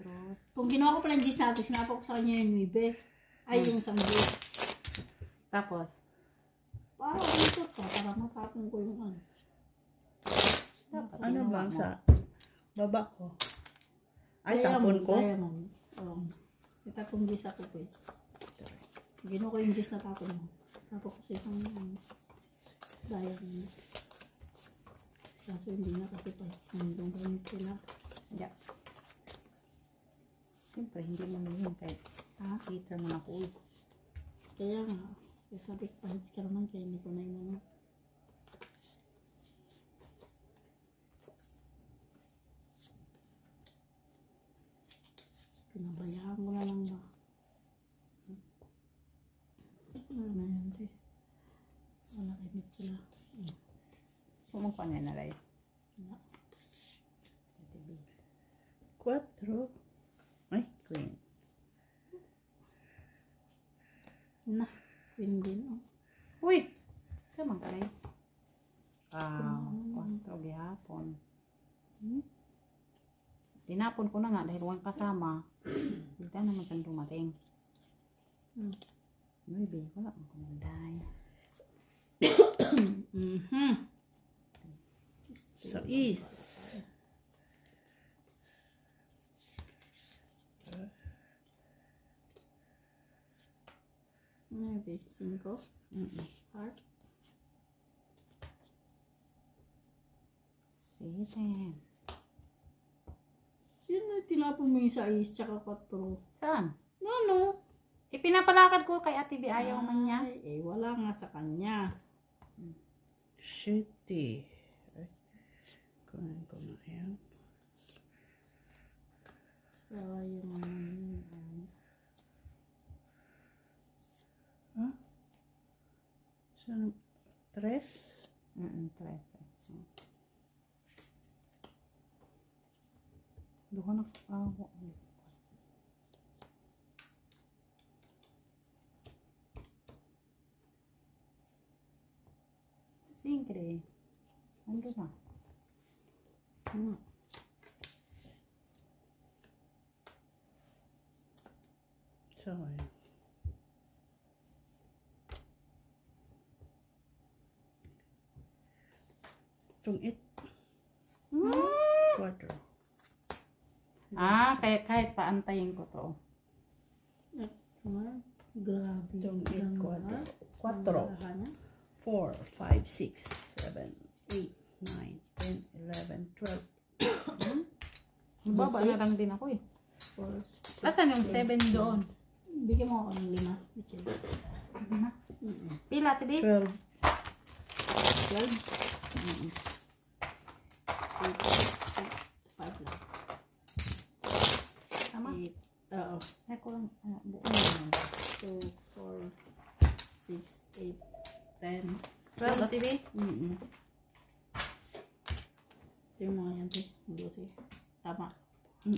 4. Kung ginawa ko pala yung gis natin, sinapa ko sa kanya yung mibe. Ay, yung isang gis. Tapos, Para dito ka, para matapon ko yung ano. Ano ba mo. sa baba ko? Ay, Diamond, tapon ko? Diamond. Oo. Itatong gis ako po eh. Ginawa ko yung gis na tapon mo. Tapos ko sa isang diamond. Kaso hindi na kasi pahit sa mundong gamit sila. yeah. Siyempre, hindi mo yun kahit heater mo na cool. Kaya nga, kaya sabi ko pahit ka naman kaya hindi ko na yun ano. Pinabayaan ko na lang ba. Ano na yan, te. Wala kayo sila. Pumukha niya na rin. Wala. 4. Ay, queen. Na, queen din. Oh. Uy! Sama ka rin. 4 gihapon. Tinapon ko na nga dahil walang kasama. Hindi naman siyang dumating. Maybe, wala akong kumanday. Sa is. Maybe 5. Heart. 7. Sino tinapon mo yung 6 tsaka 4? Saan? No. Ipinapalakad ko kay Ate B. Ayaw man niya. Ay, wala nga sa kanya. Shitty. Ay, kunin ko na yan. Sayang naman. Saan? 3? 13. Doon ako. Singre. Ando na. So, ayun. Itong 8. 4. Kahit paantayin ko to. Grabe. Itong 8, 4. 4, Ang 5, 6, 7, 8, 9, 10, 11, 12. Baba na lang din ako eh. 4. Asan yung 7 doon? Bigyan mo ako ng 5. Michelle. Pila, Ate B? 12. 12. 5 lang. Tama? 8. Oo. Ay, ko lang. Buo. 2, 4, 6, 8, 10. 12, Ate B? Ito yung mga yan, te. 12. Tama. 2,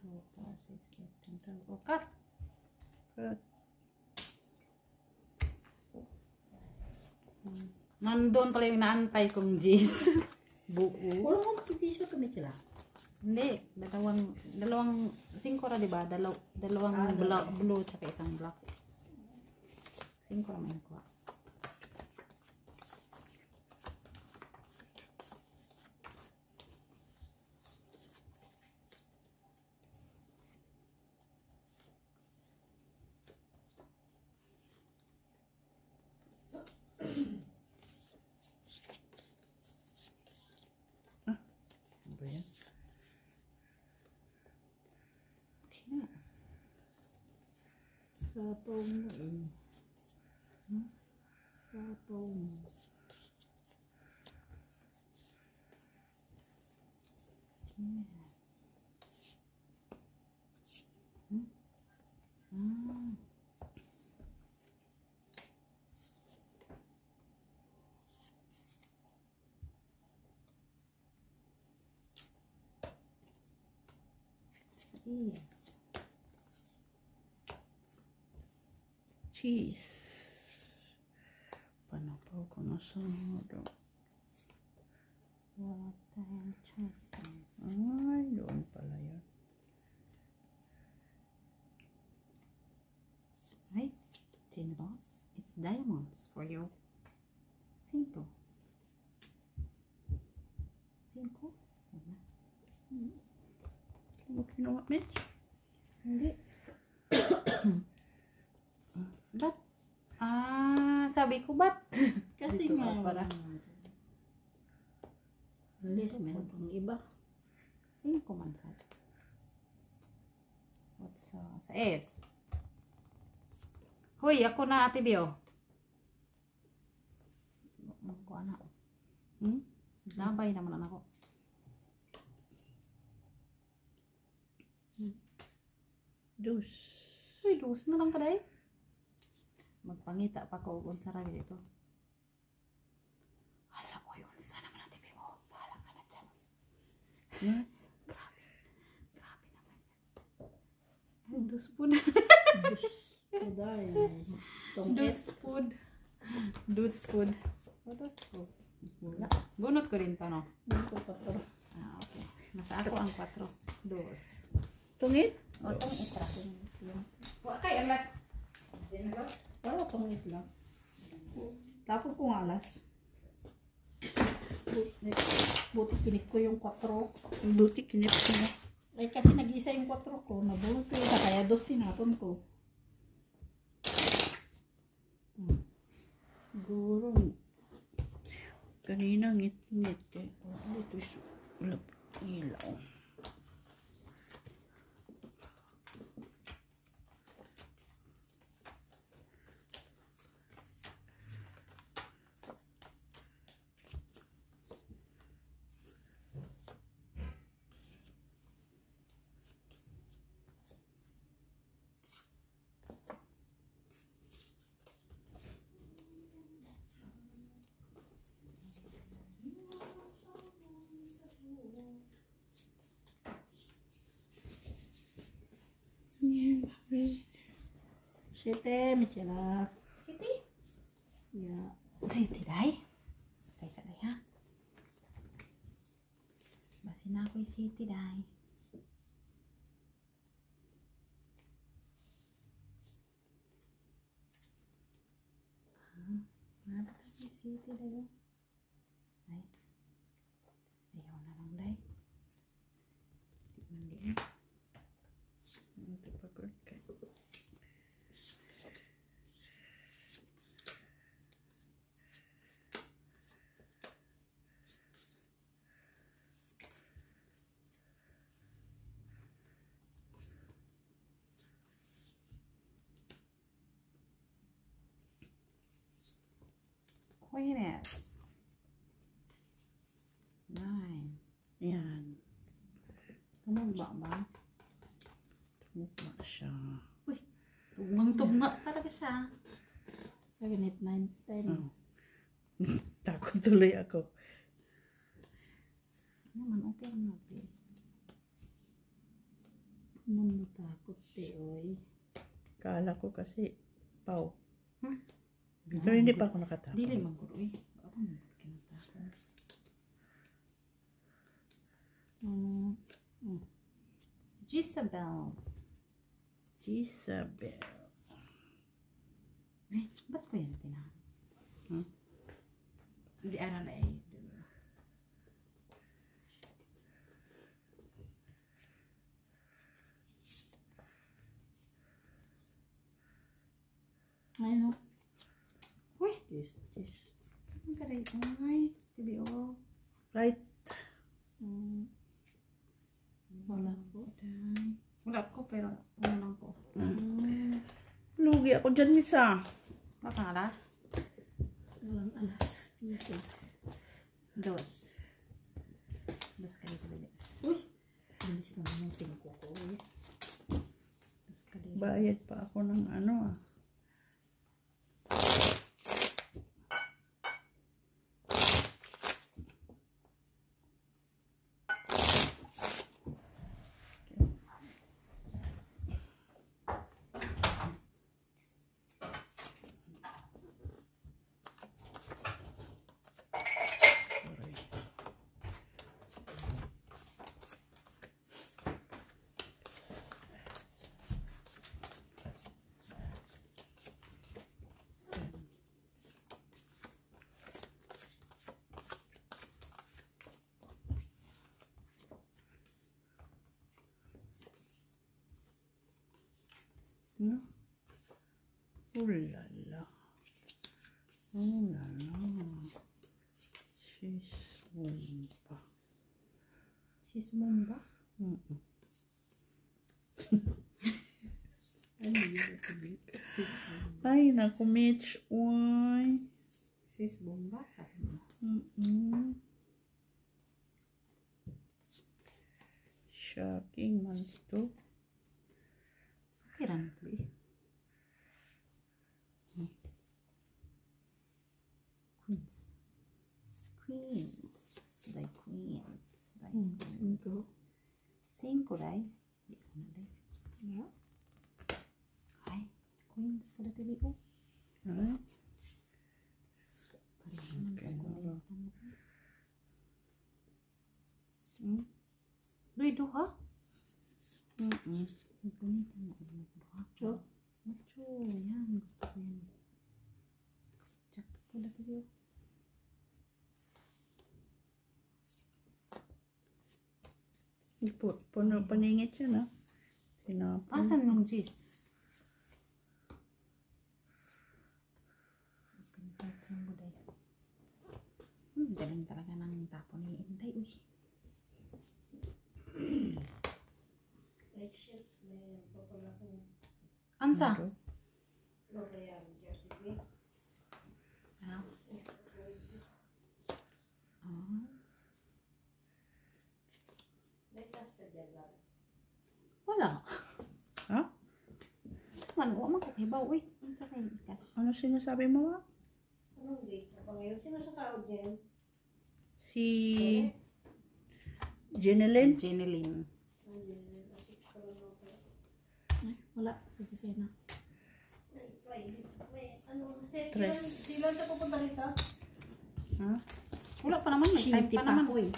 4, 6, 8, 10, 12. Cut! Nandun pala yung naantay kong G's. Buo. Wala mo mag-tissue kami sila. Hindi. Dalawang 5 ra, diba? Dalawang blue tsaka isang black. 5 ra may nakuha. Ano ba yan? Yes. Satong Satong. Cheese. Cheese. Panapaw ko na sa modo. Wala tayong choices. Ay, doon pala yun. Right? Generous. It's diamonds for you. 5. 5? Wala. Ano mo kinuha, Mitch? Hindi. Ba't? Sabi ko ba't? Kasi Dito nga, ka para. at least meron pang iba. 5 man sabi. What's sa S? Hoy, ako na Ate Bio. Ako na. Labay naman ako. Juice. Uy, 2 na lang kaday. Magpangita pa ko kung sarap dito. Hala, uy, unsa naman Ate Bio. Bahala ka na dyan. Yeah. Grabe. Grabe naman yan. Ay, 2 food. Kuday. Food. 2 food. O, 2 food. Bunot ko rin to, no? Okay. Nasa ako ang 4. 2. Tungit? O, itong itra. Okay, alas. Para pangit lang. Tapos kung alas. Buti kinip ko yung 4. Buti kinip ko na. Ay kasi nag-isa yung 4 ko. Nabulot ko yung kaya 2 tinapon ko. Siguro. Kanina ngit-ngit. Kaya dito ulap ilaw. Siyete, Michela. City? Yeah. City, day? Kaysa day, ha? Basin na ako'y city, day. Mabot ako'y city, day, oh. Ay. Ayaw na lang, day. Di man di, Ito pa ko. Queeness. 9. Yan. Tumugba ba? Mukha siya. Tugmang-tugma talaga siya. 7, 8, 9, 10. Oh. Takot tuloy ako. Naman, okay lang natin. Takot oy. Kala ko kasi pau. Hmm? Pero hindi pa ako nakatapos. Dili man ko, uy. Ako man kinatapos. Jezebels. Jezebel. Eh, ba't ko yan tinahan? Hindi, ano na eh. Ayun o. Uy, Yes, yes. ang karay. Ay, TBO. Right. Wala po. Wala ko, pero ano lang ko. Lugi ako dyan, Misa. Bakang alas? Walang alas. Piso. 2. 2 ka dito, bebe. Alis naman yung 5 ko. 2 ka dito. Bayad pa ako ng ano ah. No? Oh la la. Oh la la. Cheese bomba. Cheese bomba? Mm-mm. Ay, naku, Mitch. Uy. Cheese bomba? Sabi mo. Mm-mm. Shocking man to. Kiran ko eh. Queens. Queens. Day queens. Day queens. Cinco day. Di ko na day. Yeah. Ay, queens pala tili ko. Ay. Duy duha? Mm-mm. Gunitan mo ang duha. So, Macho, yan. Gusto ko yan. Check pala tili ko. Paningit siya na. Tinapon. Asan nung cheese? Galing talaga ng tapon ni Inday. Uy. Ansa? Ah. Wala. Ha? Man, huwag man kakibaw. Uy, ang sakay. Ikas. Ano sinasabi mo, ma? Si Jeneline? Jeneline. ay, wala. Sige na. Tres. Ha? Wala pa naman. May time City pa pa naman. ako eh.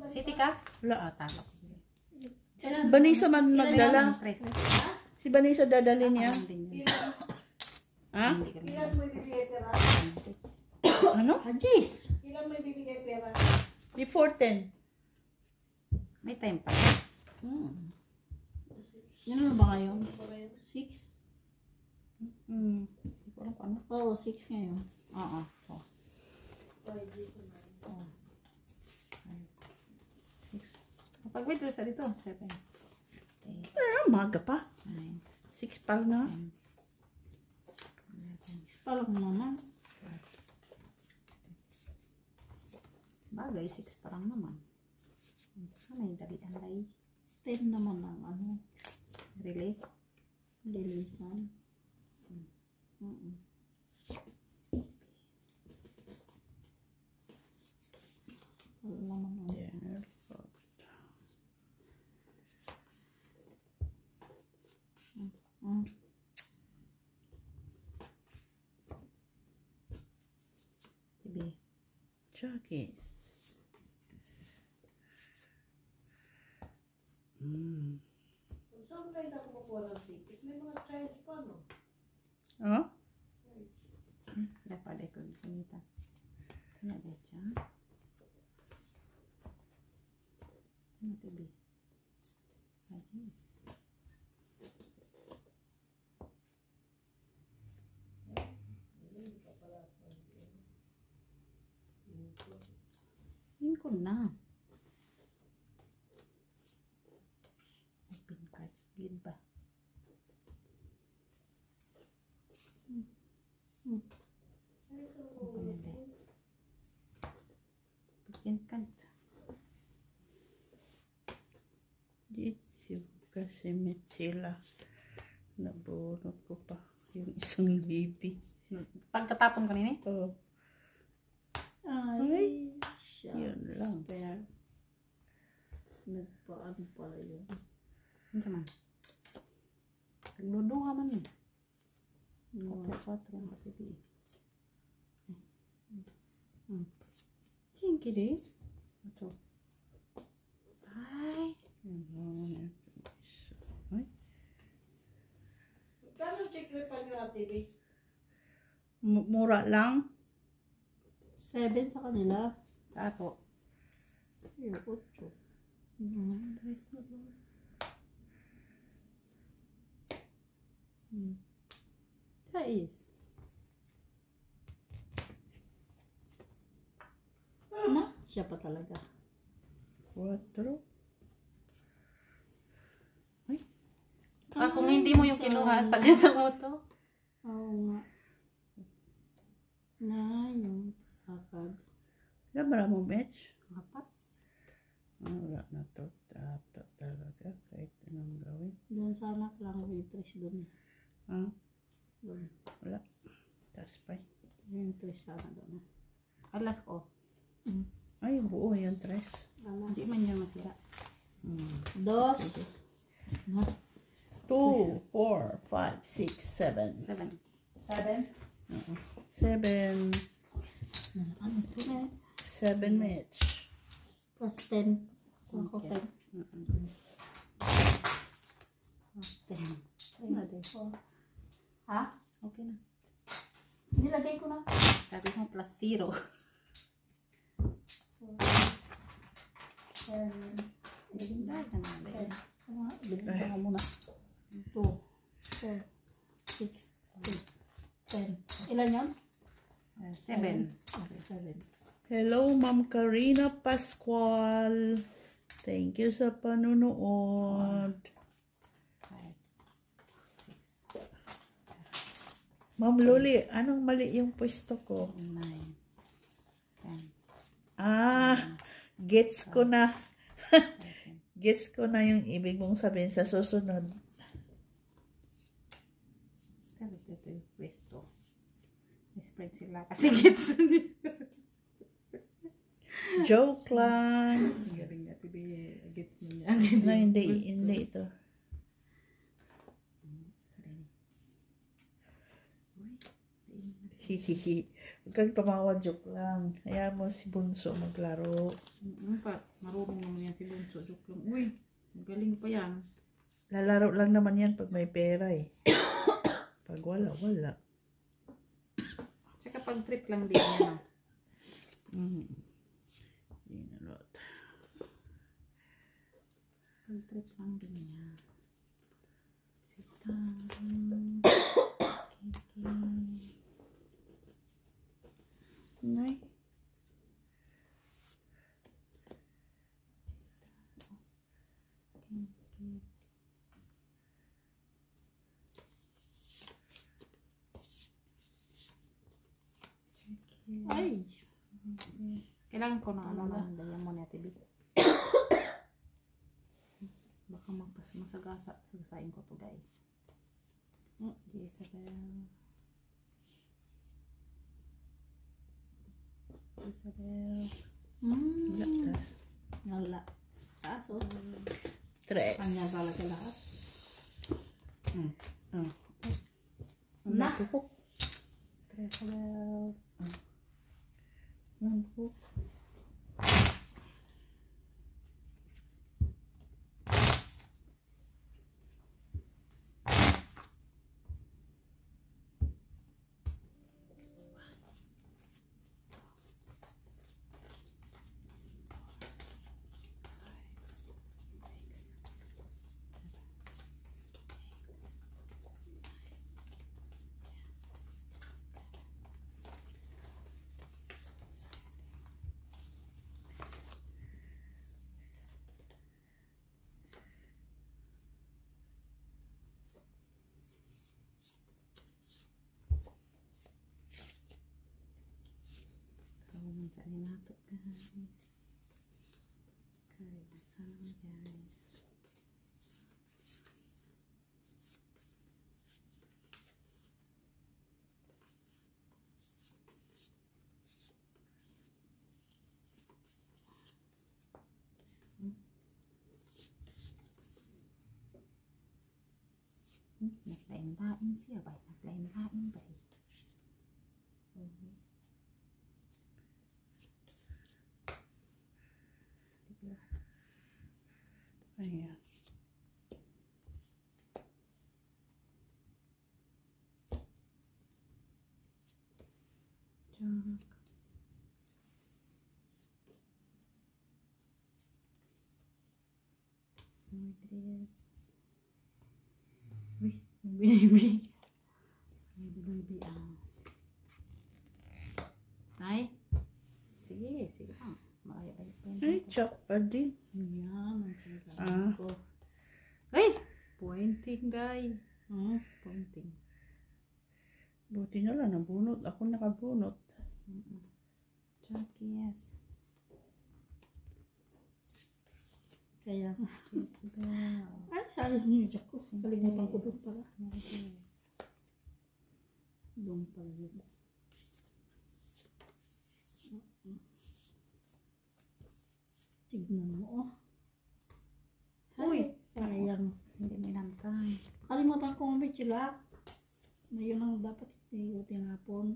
City ka? Wala. Oh, talo ko. Vanessa man magdala. Tres. Si Vanessa dadali niya. Ha? Hindi kami. Ano? Ajis! Before 10. May time pa. Yan ano ba ngayon? 6? Mm. Hindi ko alam kung ano. Oo, 6 ngayon. Oo. Oh. 6. Kapag wait, sa dito. 7. 8. Maga pa. 9. 6 pa nga. 10. Pa lang naman. Bagay, 6 pa lang naman. Sana yung dali ang lay. 10 naman ang ano, Release. lilisan. Wala naman ang Tibi. Chuggies. Mm. Oh? Dapat ko ganito. Ano ba siya? Ano tibi? Ajis. Lingkod na. Open cards. Bleed ba? Open na din. Open card. Jitsu kasi met sila. Nabunot ko pa yung isang baby. Pagkatapon kanina eh. Oh. ay, shucks. Yun lang. Kaya, nagpaan pala yun. Ano ka man? Nagludo ka man eh. 4 ang kapiti eh. Chinky di. Ito. Ay. Ay. Kano check pa nyo TV? Mura lang. 7 sa kanila. Ako. Ay, 8. Dress na ba? Sais. Na, siya pa talaga. 4. Kung hindi mo yung kinuha sa moto. Oo nga. Na, yung akad. Wala mo match? 4. Wala na to. Tata talaga. Kahit anong gawin. Doon sana lang waitress doon eh. Doon. Wala. Taas pa. Waitress sana doon. Alas ko. Ay, buo yung 3. Hindi man yung masira. 2. 2, 4, 5, 6, 7. 7. 7. Ano ito eh? 7 match. Plus 10. Ako 10. 10. Ha? Okay na. Nilagay ko na. Sabi mo plus 0. 7. Ibigay ko muna. 2, 4, 6, 8, 10. Ilan yun? 7. Okay, 7. Hello, Ma'am Karina Pascual. Thank you sa panunood. 5, 6, Ma'am Luli, anong mali yung pwesto ko? 9, 10. Gets ko na. Gets ko na yung ibig mong sabihin sa susunod. Sabi ko ito yung pwesto. Spread sila kasi gets. Joke lang. Galing natin gets niya. Na, hindi ito. Hihihi. Huwag kang tumawa, joke lang. Hayaan mo si Bunso maglaro. Marunong naman yan si Bunso. Joke lang. Uy, magaling pa yan. Lalaro lang naman yan pag may pera eh. Pag wala. Tsaka pag trip lang din yan. Inalot. Pag trip lang din yan. Sitang. Nay. Ay! Kailangan ko ng ano lang. Diamond natin dito. Baka masasain ko to guys. Isabel. Lakas. Wala. Kaso, Tres. kanya talaga lahat. Na. Tresabels. Saan nato guys? Okay, saan guys? Naglain-lain siya ba? Naglain-lain ba? Ayan. Jack. Madres. Uy, Baby. Baby. Ay. Sige, sige lang. Malaya-laya pa yun. Ay, chop pa din. Yan. Ang ko. Ay! Pointing, day. Pointing. Buti na lang, nabunot. Ako nakabunot. Jackie, yes. Kaya, Jezebel. ay, sabi niyo, Jack ko. Kalimutan ko doon pala. Doon pala yun. Tignan mo, oh. Uy! Sayang. Hindi may nantang. Kalimutan ko may chila. Na yun ang dapat hindi ko tinapon.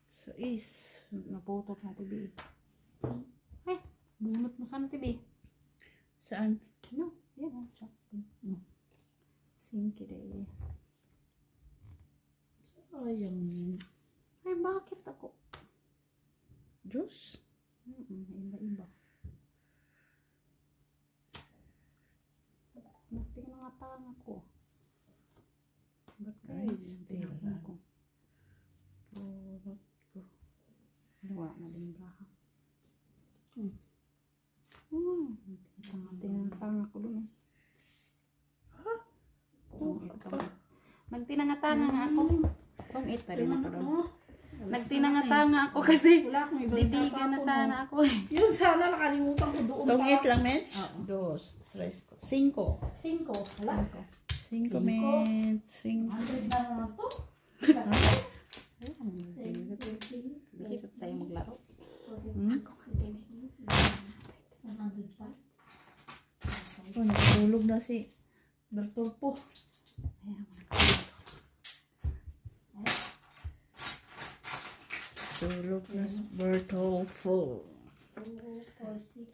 So is. Naputot na tibi. Ay! Bunot mo sana tibi. Saan? No, yan ang chocolate. Sinky day. Sayang yun. Ay, bakit ako? Diyos. Iba-iba. Nating mga tanga ko. Ba't Ay, kayo? still Tinapon ko. Pulot ko. Wala na din braha. Tanga ko dun. Nagtinanga-tanga nga ako. Kung 8 pa rin ako doon. Nagtinanga-tanga ako kasi Wala akong ibang didigan na tatapon, sana oh. ako. Yun sana nakalimutan ko doon Itong pa. 8 lang, Mets? 2, 3, 5. 5. Wala. 5, Mets. 5. 100 na naman to. Dito tayo maglaro. Oh, nakatulog na si Bertolpo. Tulog na si Bertolpo. 2, 4, 6,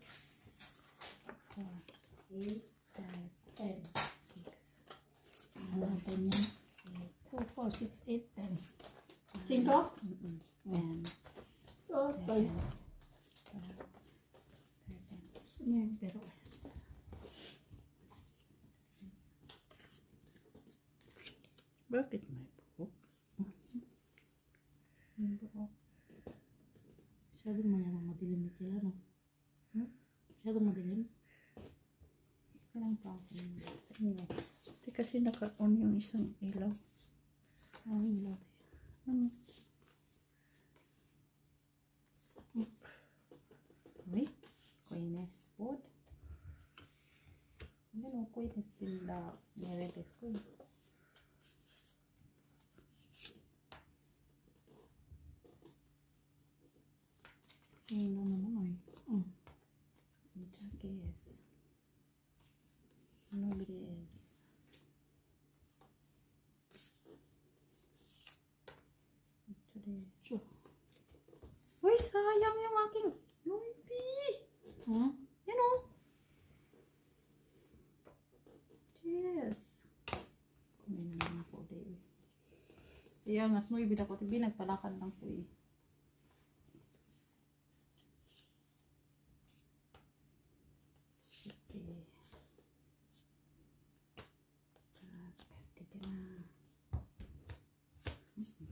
8, 10. 2, 4, 6, 8, 10. 5? Ayan. Okay. Pero Bakit may buhok? masyadong madilim na sila, no? Masyadong madilim. Kailang sa akin. Hindi kasi naka-on yung isang ilaw. Ang ilaw. Ano? Uy, Queen's food. Hindi no, Queen's din na nirelis ko. Ilaw naman, ay. Jackie, nobody is. Today. Sure. Uy, sayang yung aking. Hindi. Yan o. Cheers. Kumain naman ako, day. Iya, mas mo ibig ako. Tibi, nagpalakad lang po eh. Okay. Pwede na.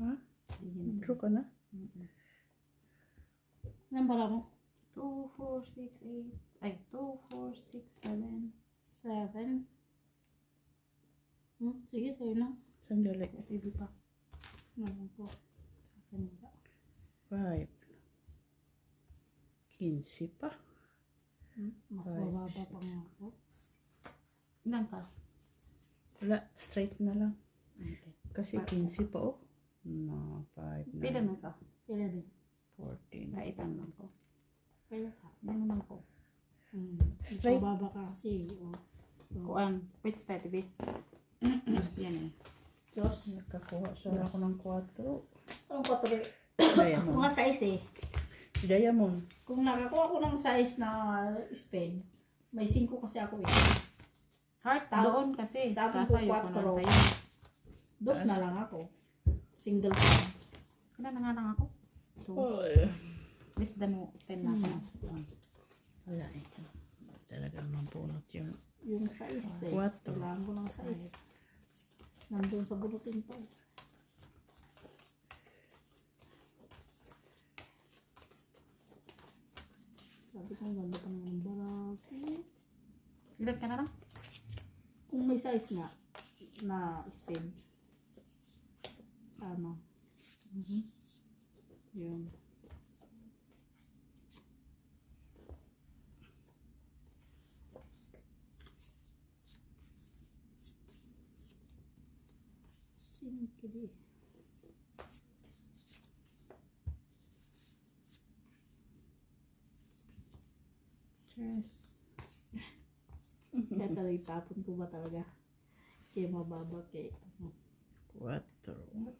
Ha? Draw ka na? Ilan pala mo? 2, 4, 6, 8. Ay, 2, 4, 6, 7. 7. Sige, sa'yo na. Sandali. TV pa. Naman po. Sa akin wala. 5. 15 pa. Mas Five, mababa pa nga ako. Ilan ka? Wala, straight na lang. Okay. Kasi 15 pa, oh. No, 5, Pila 9, na ka? Kaya din. 14. Kaitan lang ko. Kaya ka. Yan naman ko. Straight. Mababa ka kasi. Kuan, wait sa TV. Tapos yan eh. Diyos. Nakakuha siya ako ng 4. Ang 4. Diamond. Kung nga size eh. Si Diamond. Kung nakakuha ko ng size na spade, may 5 kasi ako eh. Heart, Tao- doon kasi. tapos Kaso po, ayoko na 4. tayo. Dos na lang ako. Single pa. Ilan na nga lang ako? 2. Oh, Less than 10 na ako. wala eh. Talagang mapunot yung Yung size eh. 4. Kailangan ko ng size. Nandun sa bunutin to. Sabi ko, ang ganda pa naman ng barako. Ilan ka na lang? Kung may size nga, na stem. Ano? Yun. Sinikili. Cheers. Kaya talaga itapon ko ba talaga? Kaya mababa kay 4.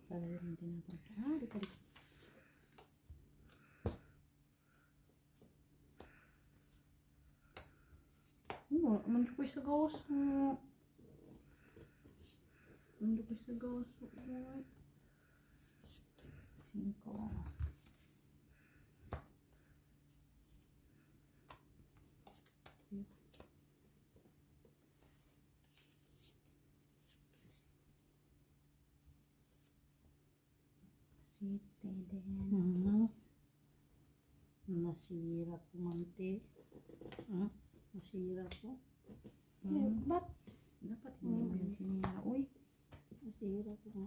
Para yung tinapon. Ah, di pa rin. Manjo ko sa gawas mo. Manjo ko sa gawas mo. 5. Sweet din. nasira ko mante. Nasira ko. Ba't? Dapat hindi mo yan sinira. Uy. Nasira ko nga.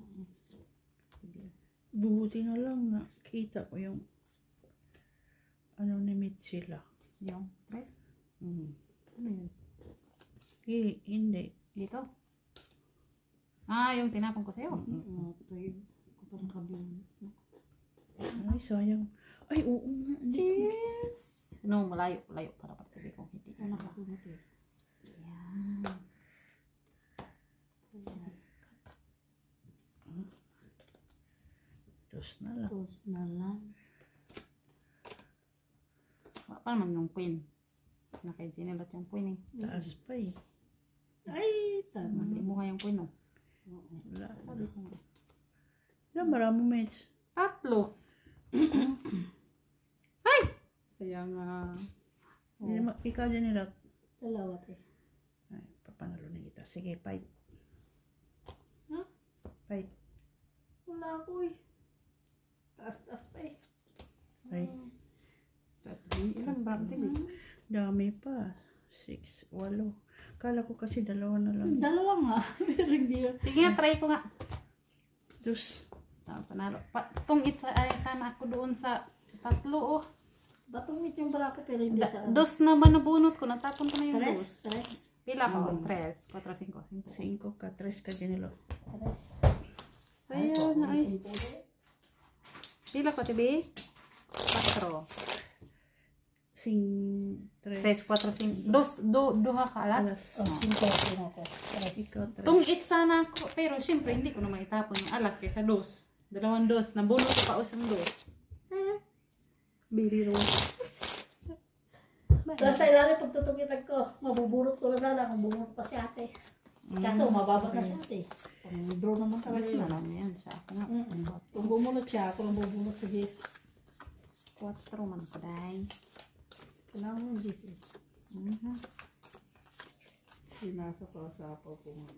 Buti na lang na kita ko yung ano ni Mitsila. Yung press? Mm. Ano yun? Hindi. Dito? Ah, yung tinapon ko sa'yo. Ito yung parang kabilang. Ay, sayang. Ay, oo nga. Cheers! No, malayo para pagtabi kong hindi. Ano nakakunot eh. Yan. Dos na lang. Tapos na lang. Pa naman yung queen. Naka-ginelot yung queen eh. Taas pa eh. Ay, sana. Mas imuha yung queen oh. Wala. Sabi ko nga. Wala, maraming match. 3. Ay! Sayang nga. Ikaw dyan nila. Dalawa te. Ay, papanalo na kita. Sige, fight. Ha? Fight. Wala ko eh. Taas pa eh. Ay, Ilang ba? dami pa. 6, 8. Kala ko kasi 2 na lang. Dalawa nga. Pero hindi na. Sige nga, try ko nga. Dos. Panalo. Tungit ay sana ako doon sa 3 oh. Batungit yung barako pero hindi sa... Dos na ba nabunot ko? Natapon ko na yung dos. Tres. Pila ko? 3, 4, 5, 5 ka, 3 ka dyan nila. Sayang nga ay. Pila ko, tibi? 4. 3, 4, 5. Duha ka alas? Alas. Sinto ko. Ikaw, 3. Tungit sana ako. Pero syempre hindi ko na maitapon yung alas kaysa 2. 2 dos. Nabunot ko pa usang 2. Bili ro. Sa ilalim pagtutugitan ko, mabubulot ko na sana kung bumulot pa si ate. Kaso mababa na si ate. Pang-draw naman talaga Alas yun. na lang yan siya. Ako nga. Kung bumulot siya, ako lang bubulot sa Jess. 4 man ko dahil. Kailangan mo yung Jess eh. Sinasa pa sa apaw ko nga.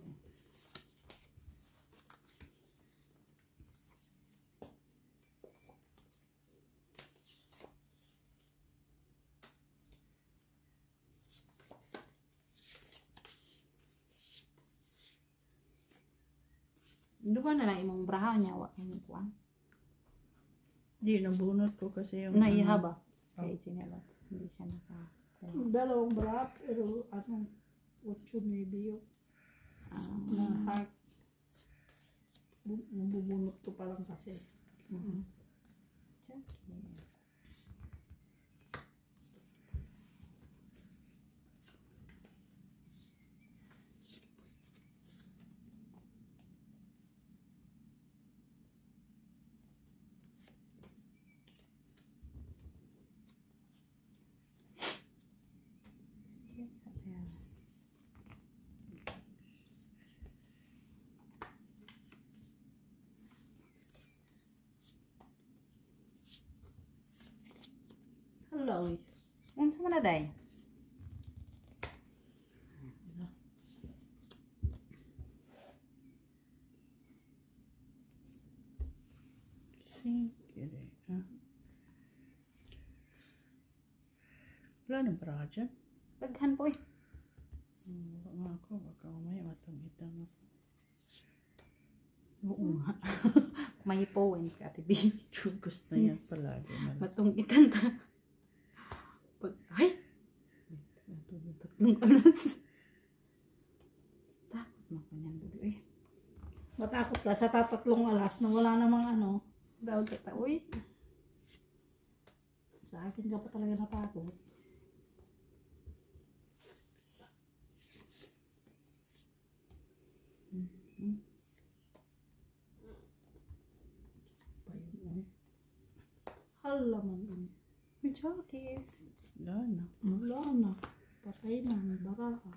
Duba na lang imong brahaw niya. Wa kang kuwan. Di, nabunot ko kasi yung... Naihaba. Kaya itinelot. Hindi siya naka... Dalawang balat, pero ano, 8-9 yun. Na heart. Bubunot ko pa lang kasi. Yes. Hello. Unsa man na day? Sige. Wala na para ka dyan? Daghan po eh. Wala nga ako. Baka umaya matang-itang ako. Oo nga. May powen ka, Ate B. Chugos na yan palagi. Matong-itan ta. Ay! Tatlong alas. Takot mo ko niyan, Dudu eh. Matakot ka sa tatatlong alas na wala namang ano. Daw ka ta, uy. Sa akin ka pa talaga natakot. Hala man. May jokes. Wala na. Wala na. Patay na. May baraha.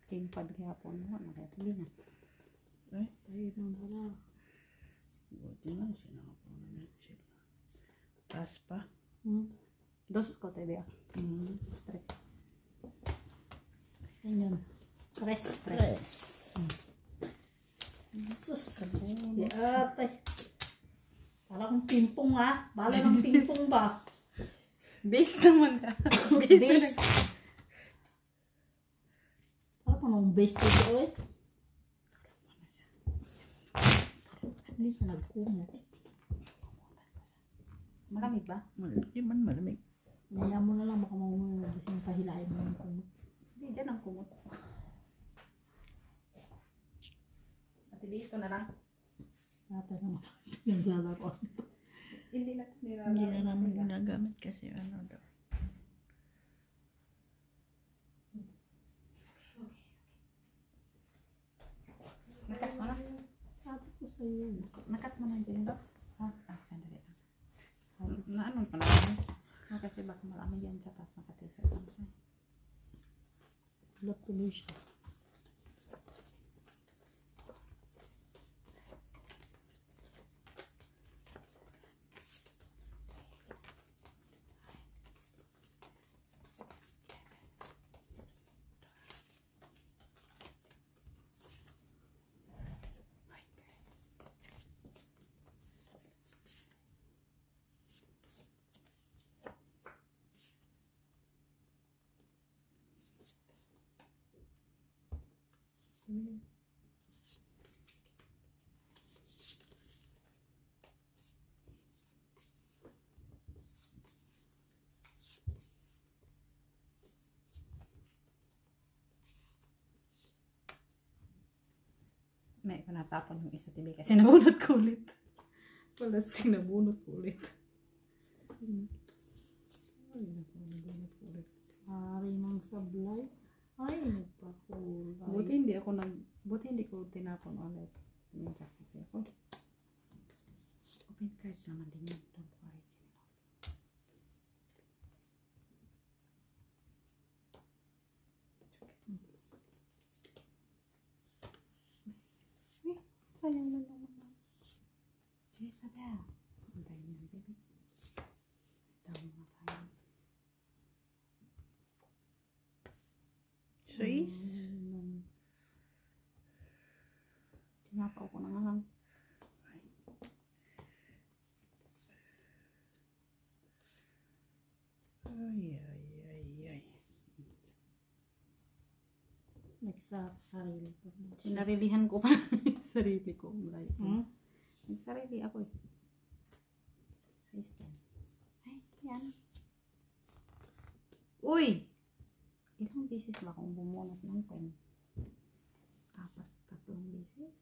King pad kaya po na. Nakatili na. Ay, Patay na baraha. buti na. Sinakapunan sila. Taas pa. Dos ko, Tebe. Strict. Ganyan. Tres. Sus. Yatay. Parang pimpong ha. Bala ng pimpong ba? Base naman ka. Base. Parang anong base dito eh. Hindi siya nagkumot. Malamig ba? Hindi man malamig. Naya mo na lang baka magising pahilain mo yung kumot. Hindi, dyan ang kumot. Ate B, ito na lang. Yata naman yung lalaro. Hindi na nilalaman. Hindi na namin ginagamit kasi ano daw. Nakat mo na. Sabi ko sa'yo. Nakat mo na dyan ba? Sandali lang. Ano pa naman? Kasi baka marami yan sa taas naka-t-shirt lang siya. Ulat tuloy siya. May panatapon yung isa tibi kasi nabunot ko ulit. Palasting nabunot ko ulit. Nabunot ko ulit. Hari ng sablay. Ay, nagpakulay. Buti hindi ko tinapon ulit. Tuminjak kasi ako. Open cards naman din yun. Don't worry. Sayang na naman. Jezabel. Antayin niyo, baby. Ito mga tayo. 6. Tinapaw ko na nga lang. Ay. Nagsasarili pa. Sinarilihan ko pa yung sarili ko. Nagsarili ako eh. Sa stand. Ay, yan. Uy! Ilang beses ba akong bumunot ng pen? 3 beses?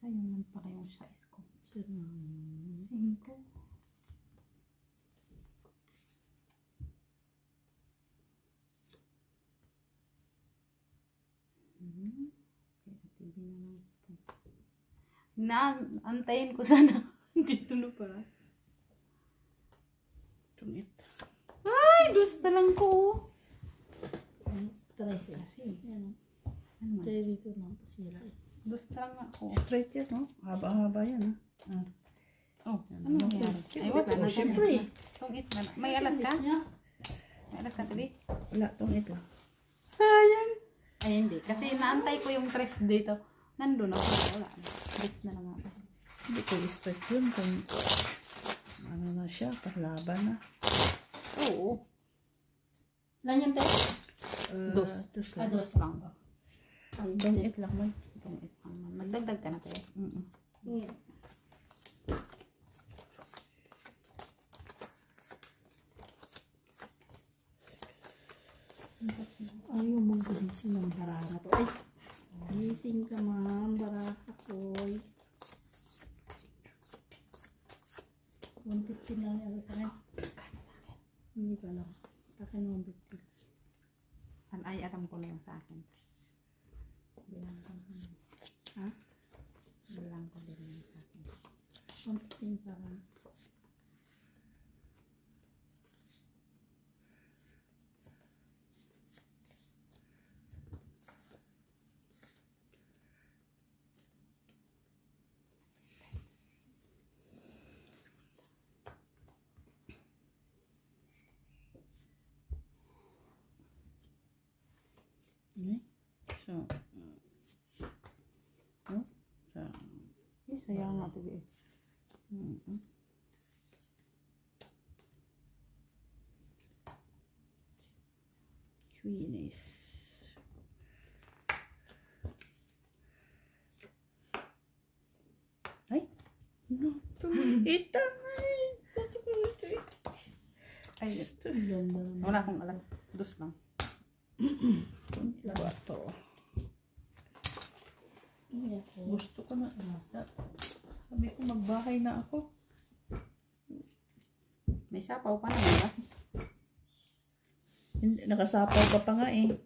Sayang man pala yung size ko. 5. Kaya TV na lang. Antayin ko sana. Dito na pala. Tungit. Ay, Ay, gusto lang ko. Try siya. Yan. Ano man? Try dito na. Pasira. Gusto lang ako. Straight yan, no? Haba-haba yan, ha? Oh, ano nangyari? Ay, wala na. Siyempre. Tungit na. May alas ka? Yeah. May alas ka, Tibi? Wala, tungit lang. Sayang. Ay, hindi. Kasi naantay ko yung tres dito. Nandun ako. Wala. Tres na lang ako. Hindi ko straight yun kung ano na siya, parlaban na. Oo. Lang yung tayo? Dos. Dos Ah, lang. Dos lang. Tungit lang man. Tungit lang. Magdagdag ka na tayo. Yeah. Ayaw mong gumising ng baraka to. Ay! Gising ka ma'am, baraka ko. 150 lang yan sa akin. Hindi ko alam. Akin 150. Ay, alam ko na yung sa akin. Bilang ko na. Ha? Bilang ko din yung sa akin. 150 pa lang. Okay. So, no? So, Ay, sayang nga, Tibi. Queenies. Ay! No, tumita na eh. Ay, Ganda naman. wala akong alas. Dos lang. Diba to? Yeah. Gusto ko na. Sabi ko magbahay na ako. May sapaw pa naman ba? Hindi, nakasapaw ka pa nga eh.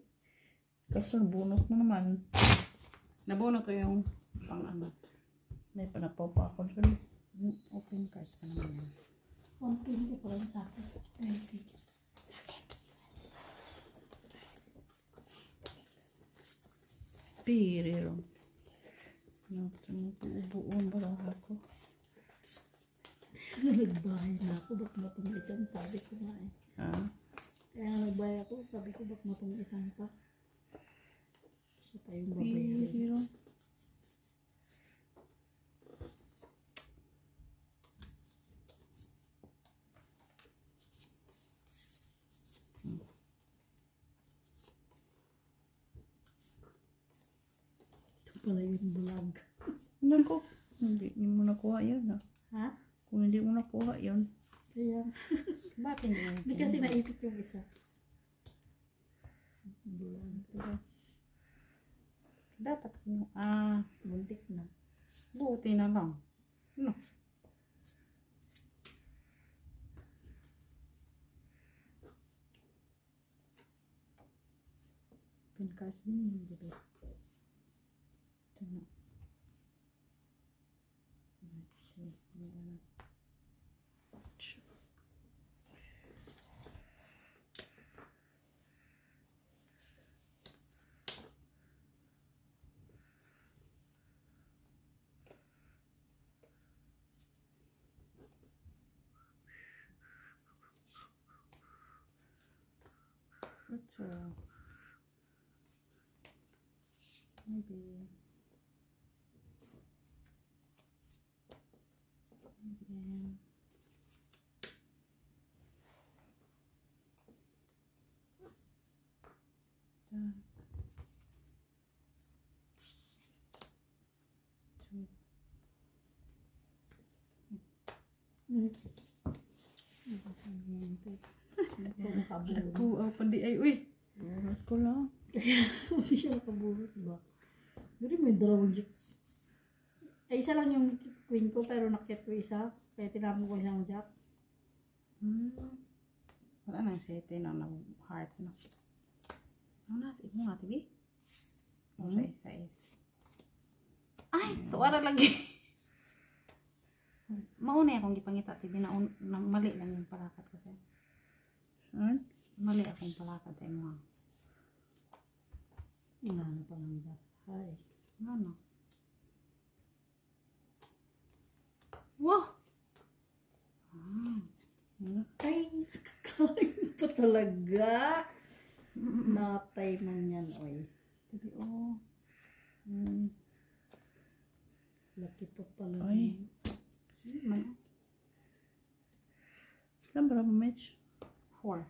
Kaso bunot mo naman. Nabunot ko yung pang ano. May panapaw pa ako dun. Open cards pa naman yan. 120 pa lang sa akin. 20. Piriro. No, buon ba lang ako? Nagbahay na ako, bak matungitan, sabi ko nga eh. Ha? Kaya nagbahay ako, sabi ko bak matungitan pa. Siya pa yung babayaran. Piriro. Ito pala yung vlog. Nako, hindi mo nakuha yun ha. Ha? Kung hindi mo nakuha yun. Kaya, Ba't hindi? hindi kasi naipit yung isa. Vlog. Dapat Muntik na. buti na lang. No. Open cards din yung dito. Ito na. Ito. Maybe. Maybe. Nakabulot. Pandi ay, uy. Bunot ko lang. Hindi siya nakabulot ba? Pero may dalawang jack. Ay, isa lang yung queen ko, pero nakit ko isa. Kaya tinapon ko isang jack. Wala na sete na heart na. Ano na, sige mo nga, tibi. O, sa is. Ay, tuwara lagi. Mauna akong gipangita, tibi na mali lang yung palakat ko sa'yo. Han? Mali akong palakad sa inyo. Inahan pa ng bahay. Ano? Wow! Ay, nakakain pa talaga. Natay man yan, oy. Sabi, oh. Laki pa pala. Ay. Man. Ilan ba mo, Mitch? 4.